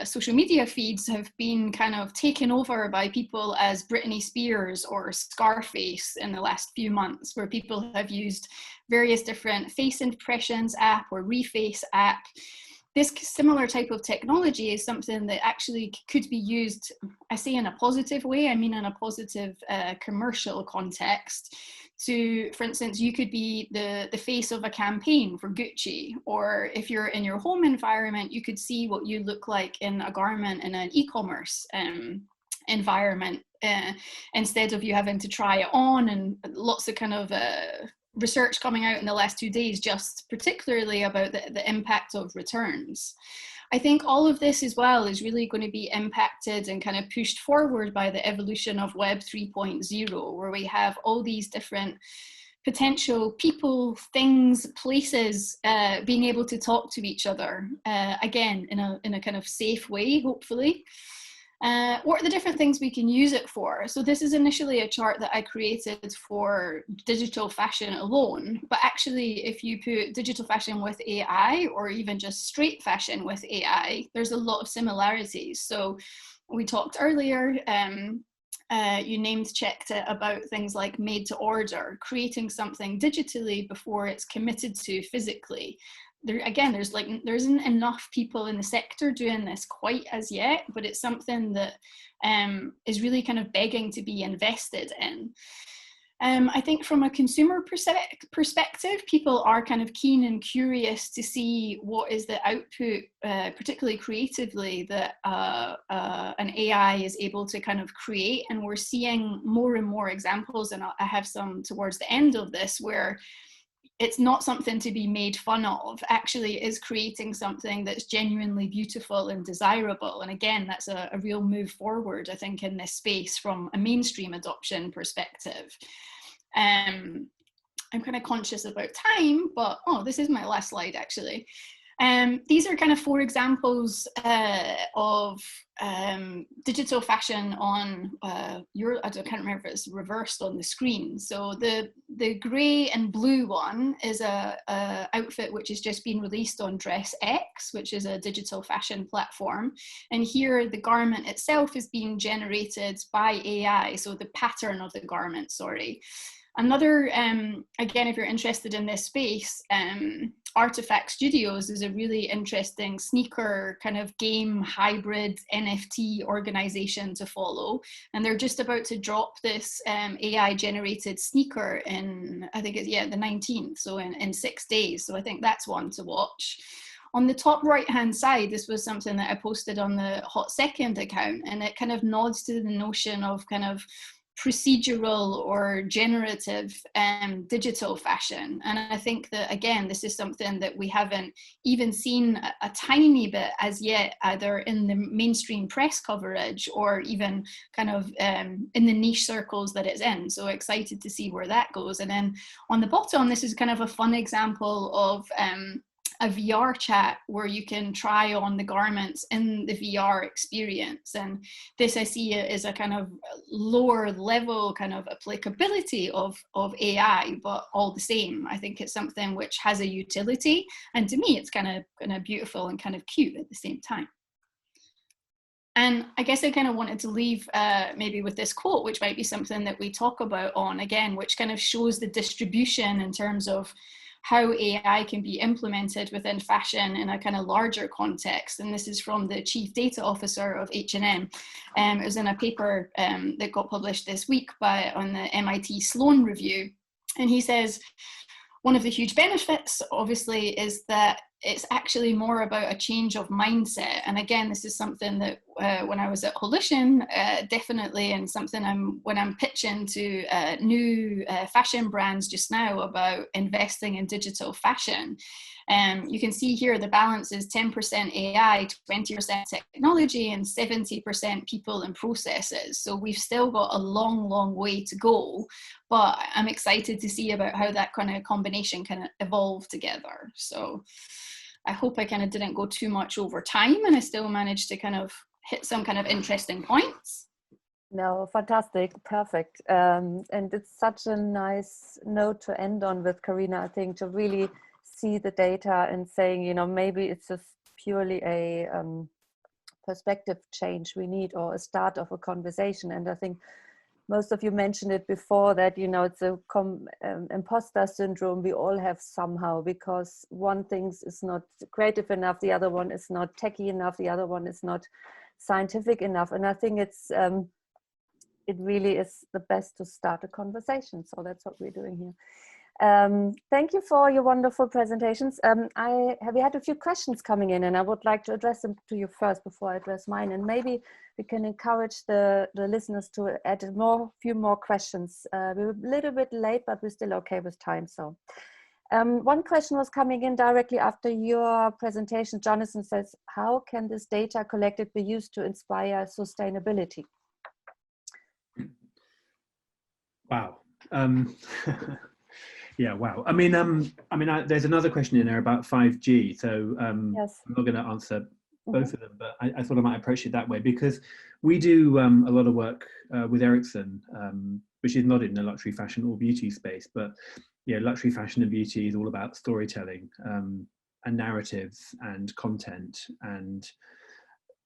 social media feeds have been kind of taken over by people as Britney Spears or Scarface in the last few months, where people have used various different face impressions app or reface app. This similar type of technology is something that actually could be used, I say in a positive way, I mean in a positive commercial context, to, for instance, you could be the face of a campaign for Gucci, or if you're in your home environment, you could see what you look like in a garment in an e-commerce environment, instead of you having to try it on, and lots of kind of research coming out in the last 2 days, just particularly about the impact of returns. I think all of this as well is really going to be impacted and kind of pushed forward by the evolution of Web 3.0, where we have all these different potential people, things, places being able to talk to each other, again, in a kind of safe way, hopefully. What are the different things we can use it for? So this is initially a chart that I created for digital fashion alone, but actually if you put digital fashion with AI or even just straight fashion with AI, there's a lot of similarities. So we talked earlier, you named checked it about things like made to order, creating something digitally before it's committed to physically. There again, there isn't enough people in the sector doing this quite as yet, but it's something that is really kind of begging to be invested in. I think from a consumer perspective, people are kind of keen and curious to see what is the output, particularly creatively, that an AI is able to kind of create. And we're seeing more and more examples, and I have some towards the end of this, where it's not something to be made fun of, actually is creating something that's genuinely beautiful and desirable. And again, that's a real move forward, I think, in this space from a mainstream adoption perspective. I'm kind of conscious about time, but this is my last slide actually. These are kind of 4 examples of digital fashion on I can't remember if it's reversed on the screen. So the grey and blue one is a outfit which has just been released on DressX, which is a digital fashion platform. And here the garment itself is being generated by AI, so the pattern of the garment, sorry. Another, again, if you're interested in this space, Artifact Studios is a really interesting sneaker kind of game hybrid NFT organization to follow. And they're just about to drop this AI generated sneaker in, I think it's, the 19th, so in 6 days. So I think that's one to watch. on the top right hand side, this was something that I posted on the Hot Second account, and it kind of nods to the notion of kind of procedural or generative digital fashion. And I think that, again, this is something that we haven't even seen a tiny bit as yet, either in the mainstream press coverage or even kind of in the niche circles that it's in. So excited to see where that goes. And then on the bottom, this is kind of a fun example of a VR chat where you can try on the garments in the VR experience. And this I see as a kind of lower level kind of applicability of AI, but all the same, I think it's something which has a utility. And to me, it's kind of beautiful and kind of cute at the same time. And I guess I kind of wanted to leave maybe with this quote, which might be something that we talk about on again, which kind of shows the distribution in terms of how AI can be implemented within fashion in a kind of larger context. And this is from the Chief Data Officer of H&M. It was in a paper that got published this week on the MIT Sloan Review. And he says, one of the huge benefits, obviously, is that it's actually more about a change of mindset. And again, this is something that when I was at Holition, definitely, and something when I'm pitching to new fashion brands just now about investing in digital fashion. You can see here the balance is 10% AI, 20% technology, and 70% people and processes. So we've still got a long, long way to go, but I'm excited to see about how that kind of combination can evolve together. So I hope I kind of didn't go too much over time and I still managed to kind of hit some kind of interesting points. No, fantastic, perfect. And it's such a nice note to end on with, Karinna, I think, to really see the data and saying, you know, maybe it's just purely a perspective change we need, or a start of a conversation. And I think most of you mentioned it before, that, you know, it's a imposter syndrome we all have somehow, because one thing is not creative enough, the other one is not techy enough, the other one is not scientific enough. And I think it really is the best to start a conversation. So that's what we're doing here. Thank you for your wonderful presentations. We had a few questions coming in, and I would like to address them to you first before I address mine. And maybe we can encourage the listeners to add a few more questions. We're a little bit late, but we're still okay with time. So one question was coming in directly after your presentation. Jonathan says, how can this data collected be used to inspire sustainability? Wow. Yeah, wow. I mean, there's another question in there about 5G. So yes. I'm not going to answer both of them, but I thought I might approach it that way, because we do a lot of work with Ericsson, which is not in the luxury fashion or beauty space, but yeah, luxury fashion and beauty is all about storytelling and narratives and content. And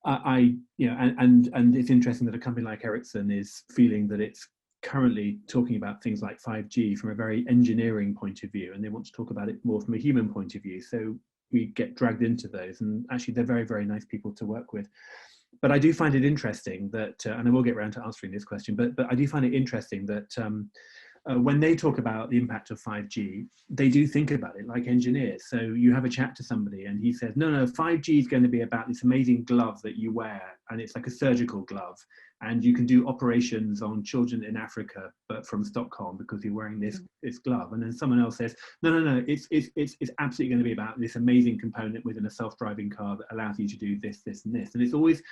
and it's interesting that a company like Ericsson is feeling that it's currently talking about things like 5G from a very engineering point of view, and they want to talk about it more from a human point of view. So we get dragged into those, and actually they're very, very nice people to work with. But I do find it interesting that, and I will get around to answering this question, but I do find it interesting that when they talk about the impact of 5G, they do think about it like engineers. So you have a chat to somebody and he says, no, 5G is going to be about this amazing glove that you wear, and it's like a surgical glove, and you can do operations on children in Africa, but from Stockholm, because you're wearing this glove. And then someone else says, no, it's absolutely going to be about this amazing component within a self-driving car that allows you to do this, this, and this. And it's always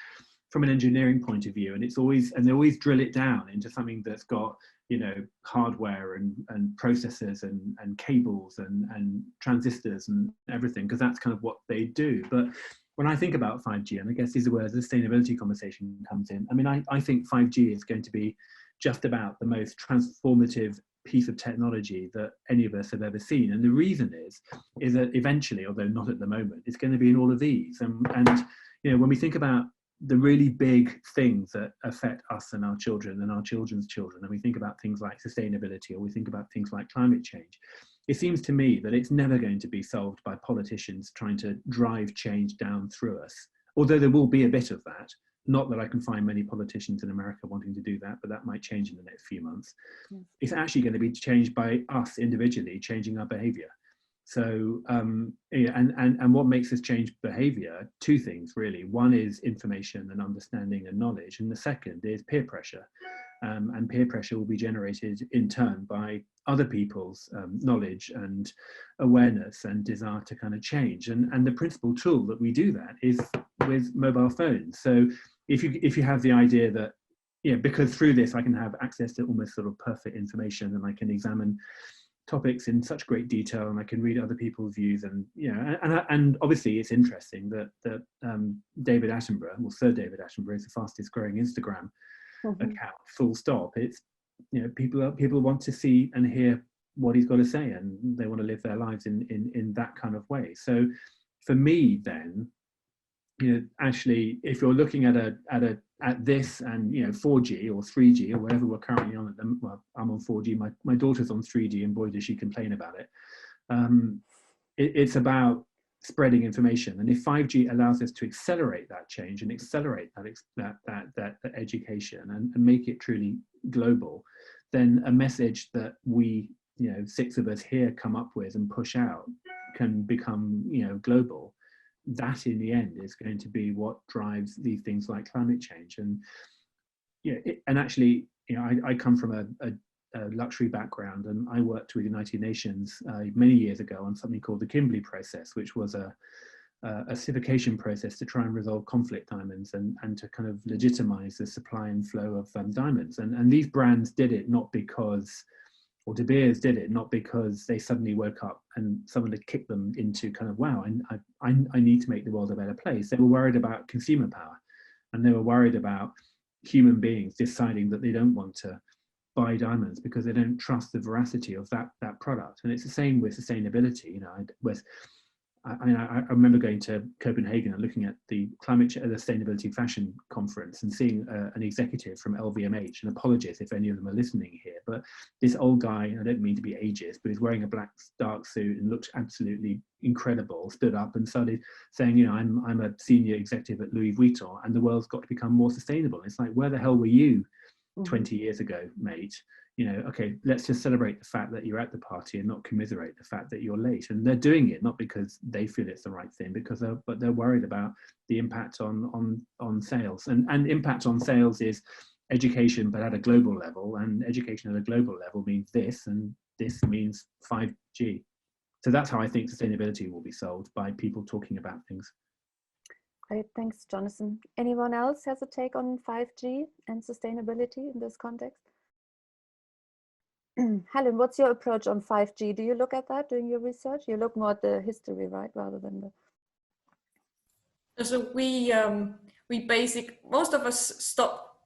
from an engineering point of view, and they always drill it down into something that's got, you know, hardware and processors and cables and transistors and everything, because that's kind of what they do. But when I think about 5G, and I guess this is where the sustainability conversation comes in, I mean, I think 5G is going to be just about the most transformative piece of technology that any of us have ever seen. And the reason is that eventually, although not at the moment, it's going to be in all of these. And you know, when we think about the really big things that affect us and our children and our children's children, and we think about things like sustainability, or we think about things like climate change, it seems to me that it's never going to be solved by politicians trying to drive change down through us. Although there will be a bit of that. Not that I can find many politicians in America wanting to do that, but that might change in the next few months. It's actually going to be changed by us individually, changing our behavior. So, yeah, and what makes us change behavior? Two things, really. One is information and understanding and knowledge. And the second is peer pressure. And peer pressure will be generated in turn by other people's knowledge and awareness and desire to kind of change. And the principal tool that we do that is with mobile phones. So if you have the idea that, yeah, because through this I can have access to almost sort of perfect information, and I can examine topics in such great detail, and I can read other people's views, and you know, and obviously it's interesting that David Attenborough, well, Sir David Attenborough, is the fastest growing Instagram account, full stop. It's, you know, people want to see and hear what he's got to say, and they want to live their lives in that kind of way. So for me, then, you know, actually, if you're looking at this and, you know, 4G or 3G or whatever we're currently on at them, well, I'm on 4G, my daughter's on 3G, and boy does she complain about it. It's about spreading information, and if 5G allows us to accelerate that change and accelerate that education and make it truly global, then a message that we, you know, 6 of us here come up with and push out can become, you know, global. That in the end is going to be what drives these things like climate change. And yeah, and actually, you know, I come from a luxury background, and I worked with the United Nations many years ago on something called the Kimberley process, which was a civication process to try and resolve conflict diamonds and to kind of legitimize the supply and flow of diamonds. And these brands did it not because, or De Beers did it not because they suddenly woke up and someone had kicked them into kind of, wow, I need to make the world a better place. They were worried about consumer power, and they were worried about human beings deciding that they don't want to buy diamonds because they don't trust the veracity of that product. And it's the same with sustainability. You know, I remember going to Copenhagen and looking at the sustainability fashion conference and seeing an executive from LVMH, and apologies if any of them are listening here, but this old guy, I don't mean to be ageist, but he's wearing a black dark suit and looked absolutely incredible, stood up and started saying, you know, I'm a senior executive at Louis Vuitton, and the world's got to become more sustainable. It's like, where the hell were you 20 years ago, mate? You know, okay, let's just celebrate the fact that you're at the party and not commiserate the fact that you're late. And they're doing it not because they feel it's the right thing, because they're worried about the impact on sales. And impact on sales is education, but at a global level. And education at a global level means this, and this means 5G. So that's how I think sustainability will be solved, by people talking about things. Great, thanks, Jonathan. Anyone else has a take on 5G and sustainability in this context? Helen, what's your approach on 5G? Do you look at that during your research? You look more at the history, right, rather than the... So we most of us stopped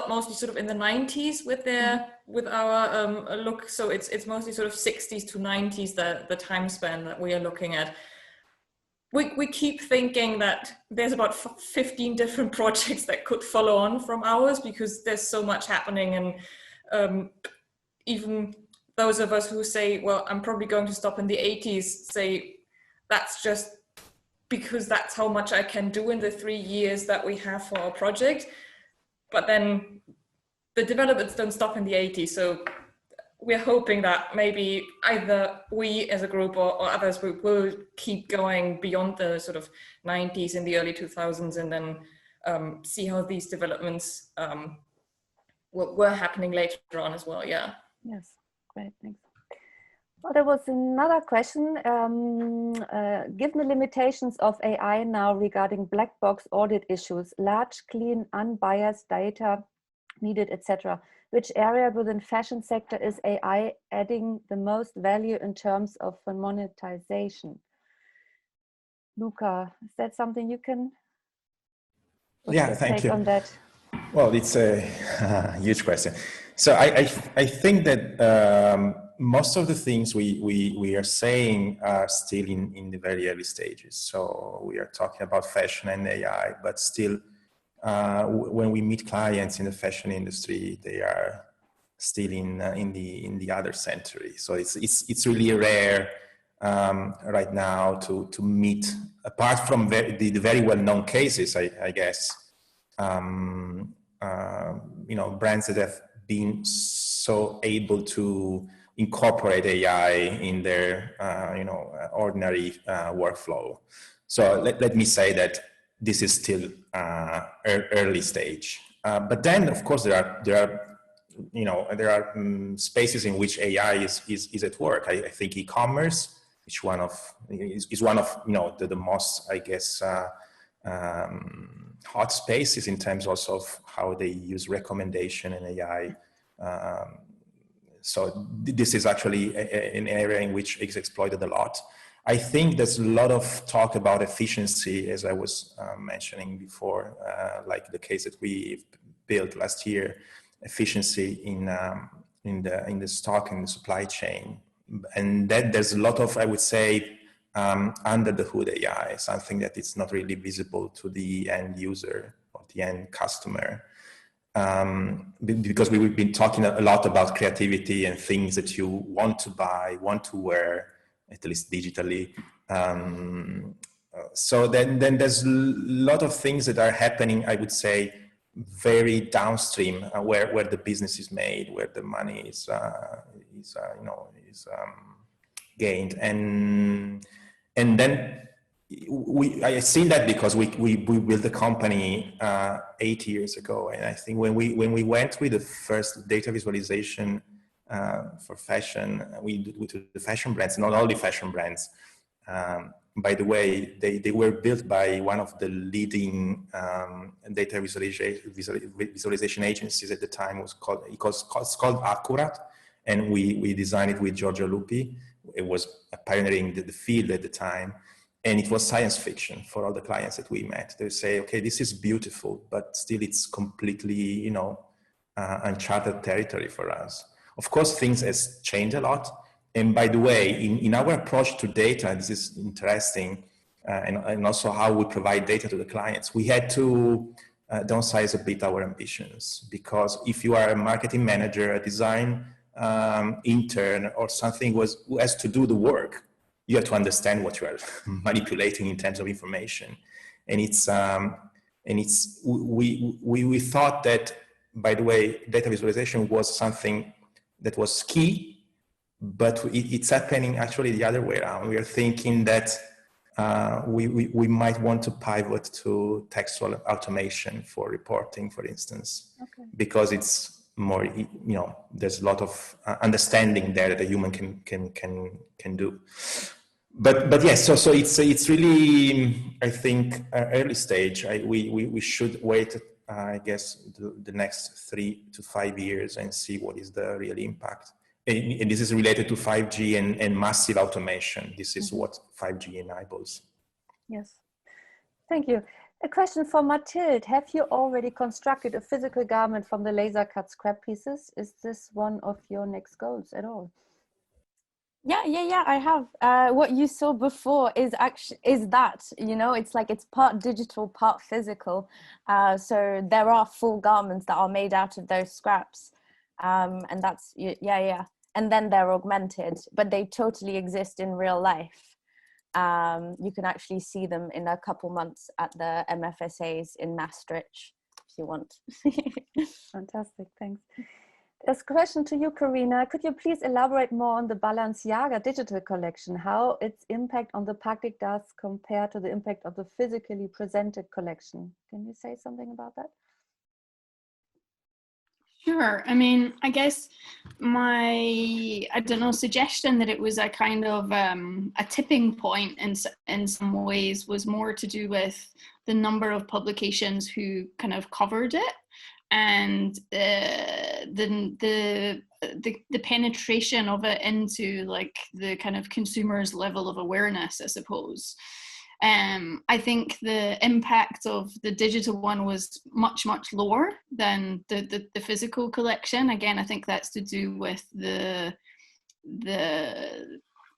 mostly sort of in the 90s with our look. So it's mostly sort of 60s to 90s, the time span that we are looking at. We keep thinking that there's about 15 different projects that could follow on from ours, because there's so much happening. And even those of us who say, well, I'm probably going to stop in the 80s, say that's just because that's how much I can do in the 3 years that we have for our project. But then the developments don't stop in the 80s. So we're hoping that maybe either we as a group or others will keep going beyond the sort of 90s and the early 2000s, and then see how these developments were happening later on as well. Yeah. Yes, great, thanks. Well, there was another question. Given the limitations of AI now regarding black box audit issues, large, clean, unbiased data needed, etc., which area within fashion sector is AI adding the most value in terms of monetization? Luca, is that something you can? Yeah, thank you. On that? Well, it's a huge question. So I think that most of the things we are saying are still in the very early stages. So we are talking about fashion and AI, but still, when we meet clients in the fashion industry, they are still in the other century. So it's really rare right now to meet, apart from the very well-known cases, I guess. You know, brands that have been so able to incorporate AI in their ordinary workflow. So let me say that this is still early stage. But then, of course, there are spaces in which AI is at work. I think e-commerce, which is one of the most, I guess, hot spaces in terms also of how they use recommendation and AI. So this is actually an area in which is exploited a lot. I think there's a lot of talk about efficiency, as I was mentioning before, like the case that we built last year, efficiency in the stock and the supply chain, and that there's a lot of, I would say, under the hood AI, something that is not really visible to the end user or the end customer. Because we've been talking a lot about creativity and things that you want to buy, want to wear, at least digitally. So then there's a lot of things that are happening, I would say, very downstream, where the business is made, where the money is gained, and then I seen that because we built the company 8 years ago, and I think when we went with the first data visualization for fashion, we did the fashion brands, not only fashion brands. By the way, they were built by one of the leading data visualization agencies at the time. It's called Accurate, and we designed it with Giorgio Lupi. It was pioneering the field at the time. And it was science fiction for all the clients that we met. They say, okay, this is beautiful, but still it's completely, uncharted territory for us. Of course, things has changed a lot. And by the way, in our approach to data, this is interesting, and also how we provide data to the clients, we had to downsize a bit our ambitions, because if you are a marketing manager, a design intern, or something who has to do the work, you have to understand what you are manipulating in terms of information. And we thought that, by the way, data visualization was something that was key, but it's happening actually the other way around. We are thinking that we might want to pivot to textual automation for reporting, for instance, okay, because it's more, there's a lot of understanding there that a human can do. But yes, so it's really, I think, early stage. We should wait, I guess, the next 3 to 5 years and see what is the real impact. And this is related to 5G and massive automation. This is what 5G enables. Yes, thank you. A question for Mathilde. Have you already constructed a physical garment from the laser cut scrap pieces? Is this one of your next goals at all? Yeah, I have. What you saw before is that, it's like it's part digital, part physical. So there are full garments that are made out of those scraps. And that's, yeah. And then they're augmented, but they totally exist in real life. You can actually see them in a couple months at the MFSAs in Maastricht, if you want. Fantastic, thanks. There's a question to you, Karinna. Could you please elaborate more on the Balenciaga digital collection, how its impact on the public does compare to the impact of the physically presented collection? Can you say something about that? Sure. I mean, I guess my, suggestion that it was a kind of a tipping point in some ways was more to do with the number of publications who kind of covered it, and the penetration of it into like the kind of consumer's level of awareness, I suppose. I think the impact of the digital one was much lower than the physical collection. Again, I think that's to do with the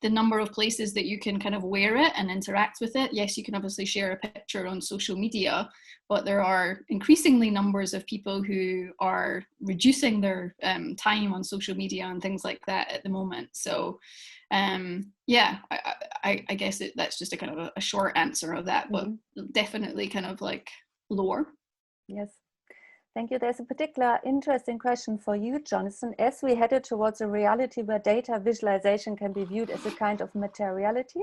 number of places that you can kind of wear it and interact with it. Yes, you can obviously share a picture on social media, but there are increasingly numbers of people who are reducing their time on social media and things like that at the moment. So yeah, I guess that's just a kind of a short answer of that, but definitely kind of like lower. Yes. Thank you. There's a particular interesting question for you, Jonathan. As we headed towards a reality where data visualization can be viewed as a kind of materiality,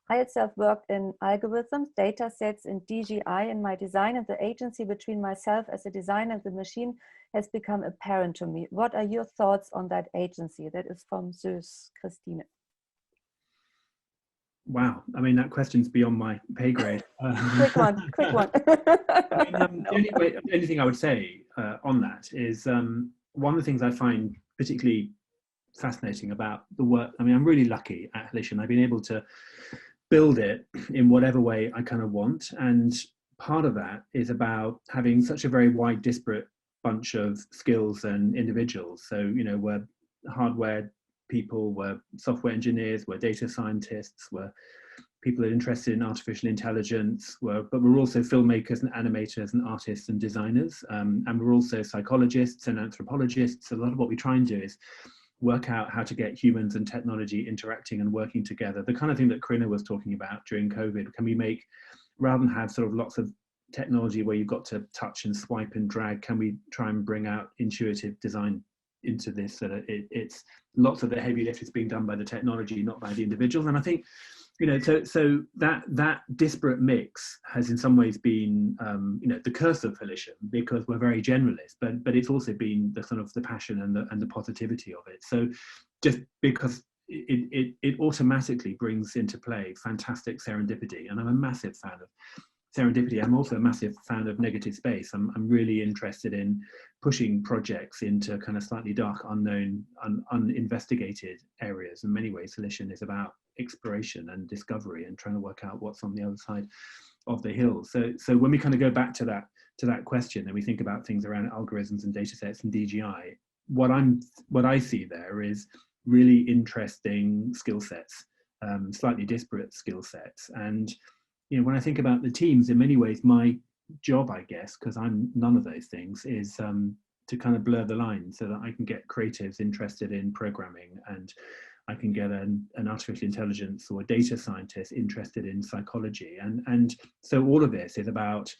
I itself worked in algorithms, data sets in DGI in my design, and the agency between myself as a designer and the machine has become apparent to me. What are your thoughts on that agency? That is from Zeus Christine. Wow, I mean, that question's beyond my pay grade. Quick one, quick one. The only thing I would say on that is one of the things I find particularly fascinating about the work. I mean, I'm really lucky at Holition. I've been able to build it in whatever way I kind of want. And part of that is about having such a very wide, disparate bunch of skills and individuals. So, you know, we're hardware people, were software engineers, were data scientists, were people interested in artificial intelligence, but we're also filmmakers and animators and artists and designers. And we're also psychologists and anthropologists. A lot of what we try and do is work out how to get humans and technology interacting and working together. The kind of thing that Karinna was talking about during COVID, can we make, rather than have sort of lots of technology where you've got to touch and swipe and drag, can we try and bring out intuitive design into this, so that it's lots of the heavy lift is being done by the technology, not by the individuals. And I think, you know, so that disparate mix has in some ways been, you know, the curse of Holition, because we're very generalist, but it's also been the sort of the passion and the positivity of it. So just because it automatically brings into play fantastic serendipity, and I'm a massive fan of serendipity. I'm also a massive fan of negative space. I'm really interested in pushing projects into kind of slightly dark, unknown, uninvestigated areas. In many ways, Holition is about exploration and discovery and trying to work out what's on the other side of the hill. So when we kind of go back to that question, and we think about things around algorithms and data sets and DGI, what I see there is really interesting skill sets, slightly disparate skill sets. And you know, when I think about the teams, in many ways, my job, I guess, because I'm none of those things, is to kind of blur the lines so that I can get creatives interested in programming, and I can get an artificial intelligence or a data scientist interested in psychology. And so all of this is about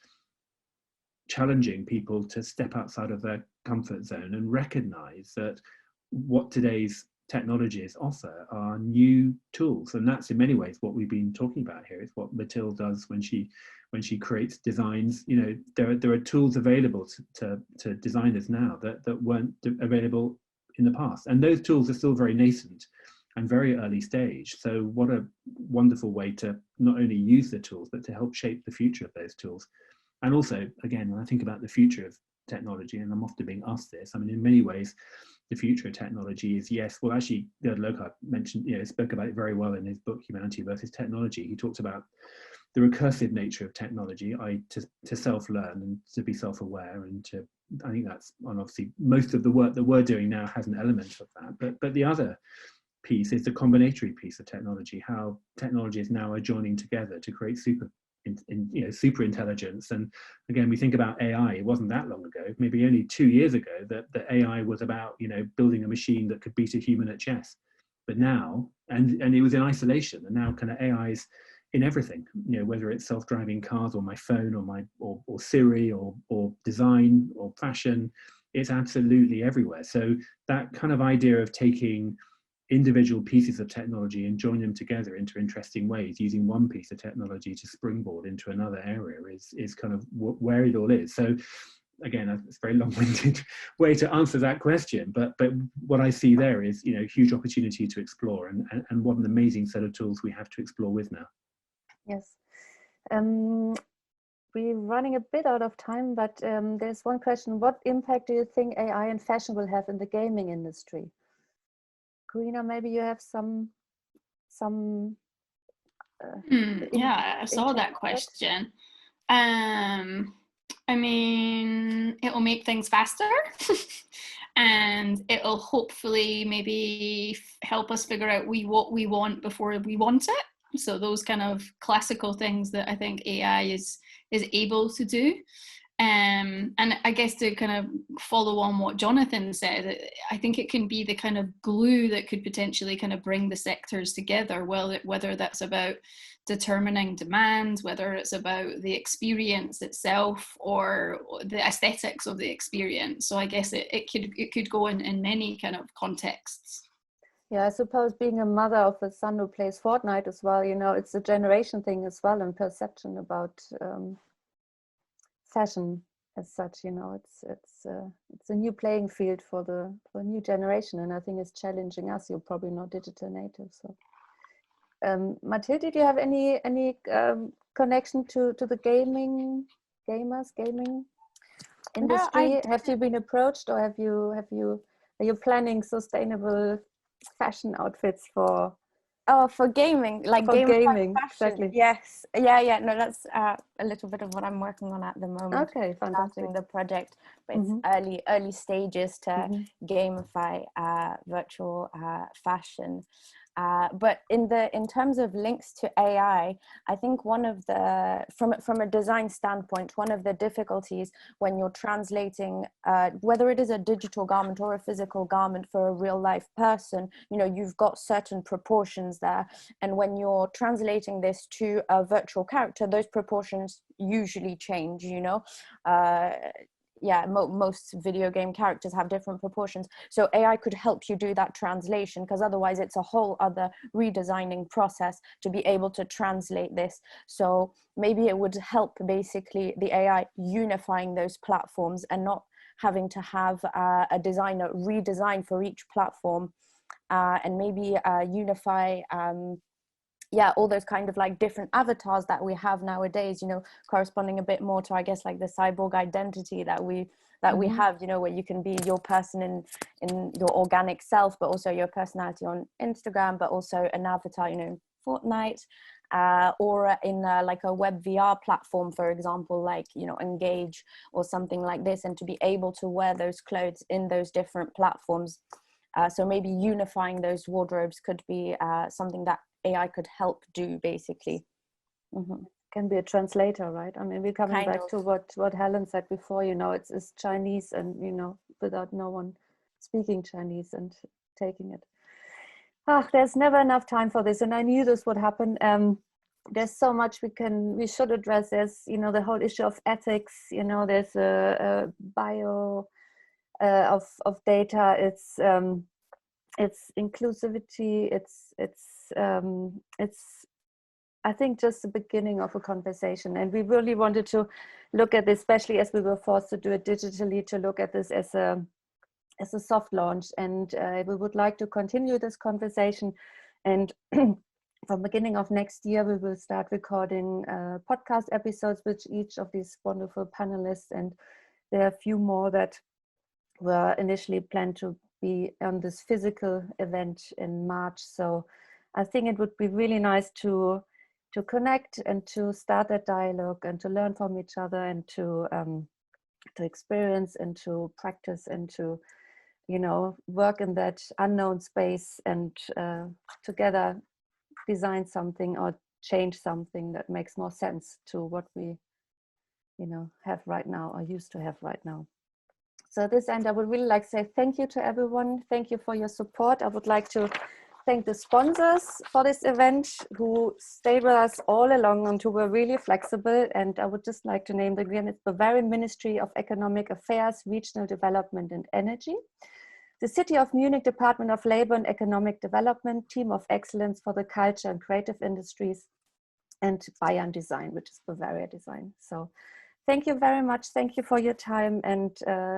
challenging people to step outside of their comfort zone and recognize that what today's technologies offer are new tools. And that's in many ways what we've been talking about here. It's what Mathilde does when she creates designs. You know, there are tools available to designers now that weren't available in the past. And those tools are still very nascent and very early stage. So what a wonderful way to not only use the tools, but to help shape the future of those tools. And also, again, when I think about the future of technology, and I'm often being asked this, I mean, in many ways, the future of technology is, yes, well, actually, Gerd Loka mentioned, you know, spoke about it very well in his book, Humanity versus Technology. He talked about the recursive nature of technology, to self-learn and to be self-aware, and to, I think that's, and obviously most of the work that we're doing now has an element of that. But the other piece is the combinatory piece of technology, how technologies now are joining together to create super intelligence. And again, we think about AI, it wasn't that long ago, maybe only 2 years ago, that AI was about, you know, building a machine that could beat a human at chess. But now, and it was in isolation, and now kind of AI is in everything, you know, whether it's self-driving cars or my phone or Siri or design or fashion, it's absolutely everywhere. So that kind of idea of taking individual pieces of technology and join them together into interesting ways, using one piece of technology to springboard into another area, is kind of where it all is. So again, it's a very long-winded way to answer that question, but what I see there is, you know, huge opportunity to explore, and what an amazing set of tools we have to explore with now. Yes. We're running a bit out of time, but there's one question. What impact do you think AI and fashion will have in the gaming industry? Karinna, maybe you have some yeah, I saw that question. I mean, it'll make things faster and it'll hopefully maybe help us figure out what we want before we want it. So those kind of classical things that I think AI is able to do. And I guess to kind of follow on what Jonathan said, I think it can be the kind of glue that could potentially kind of bring the sectors together, whether that's about determining demand, whether it's about the experience itself or the aesthetics of the experience. So I guess it could go in many kind of contexts. Yeah, I suppose being a mother of a son who plays Fortnite as well, you know, it's a generation thing as well, and perception about fashion as such. You know, it's a new playing field for the new generation, and I think it's challenging us. You're probably not digital native, so. Mathilde, do you have any connection to the gaming industry? No, have you been approached, or are you planning sustainable fashion outfits for? Oh, for gaming, like for gaming, exactly. Yes, yeah. No, that's a little bit of what I'm working on at the moment. Okay, fantastic. Starting the project, but it's early stages to gamify virtual fashion. But in terms of links to AI, I think one of the from a design standpoint, one of the difficulties when you're translating, whether it is a digital garment or a physical garment for a real life person, you know, you've got certain proportions there, and when you're translating this to a virtual character, those proportions usually change. You know. Yeah, most video game characters have different proportions. So AI could help you do that translation, because otherwise it's a whole other redesigning process to be able to translate this. So maybe it would help basically the AI unifying those platforms and not having to have a designer redesign for each platform, and maybe unify all those kind of like different avatars that we have nowadays, you know, corresponding a bit more to, I guess, like the cyborg identity that we have, you know, where you can be your person in your organic self, but also your personality on Instagram, but also an avatar, you know, in Fortnite, or in like a web VR platform, for example, like, you know, Engage or something like this, and to be able to wear those clothes in those different platforms. So maybe unifying those wardrobes could be something that AI could help do, basically. Can be a translator, right? I mean, we're coming back to what Helen said before, you know, it's Chinese, and, you know, without no one speaking Chinese and taking it. There's never enough time for this, and I knew this would happen. There's so much we should address. There's, you know, the whole issue of ethics, you know, there's a bio of data, it's inclusivity, it's I think just the beginning of a conversation, and we really wanted to look at this, especially as we were forced to do it digitally, to look at this as a soft launch, and we would like to continue this conversation, and from beginning of next year we will start recording podcast episodes with each of these wonderful panelists, and there are a few more that were initially planned to be on this physical event in March. So I think it would be really nice to connect and to start that dialogue and to learn from each other, and to experience and to practice and to, you know, work in that unknown space, and together design something or change something that makes more sense to what we, you know, have right now or used to have right now. So at this end, I would really like to say thank you to everyone. Thank you for your support. I would like to thank the sponsors for this event who stayed with us all along and who were really flexible. And I would just like to name them again. It's the Bavarian Ministry of Economic Affairs, Regional Development and Energy, the City of Munich Department of Labor and Economic Development, Team of Excellence for the Culture and Creative Industries, and Bayern Design, which is Bavaria Design. So thank you very much. Thank you for your time, and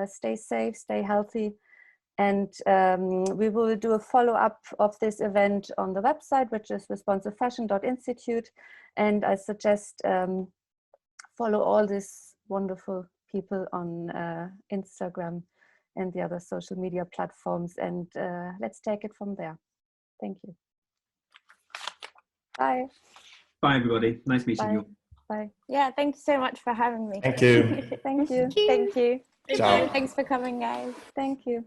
stay safe, stay healthy. And we will do a follow-up of this event on the website, which is responsivefashion.institute. And I suggest follow all these wonderful people on Instagram and the other social media platforms. And let's take it from there. Thank you. Bye. Bye, everybody. Nice meeting you. Bye. Yeah, thank you so much for having me. Thank you. Thank you. Thank you. Ciao. Thanks for coming, guys. Thank you.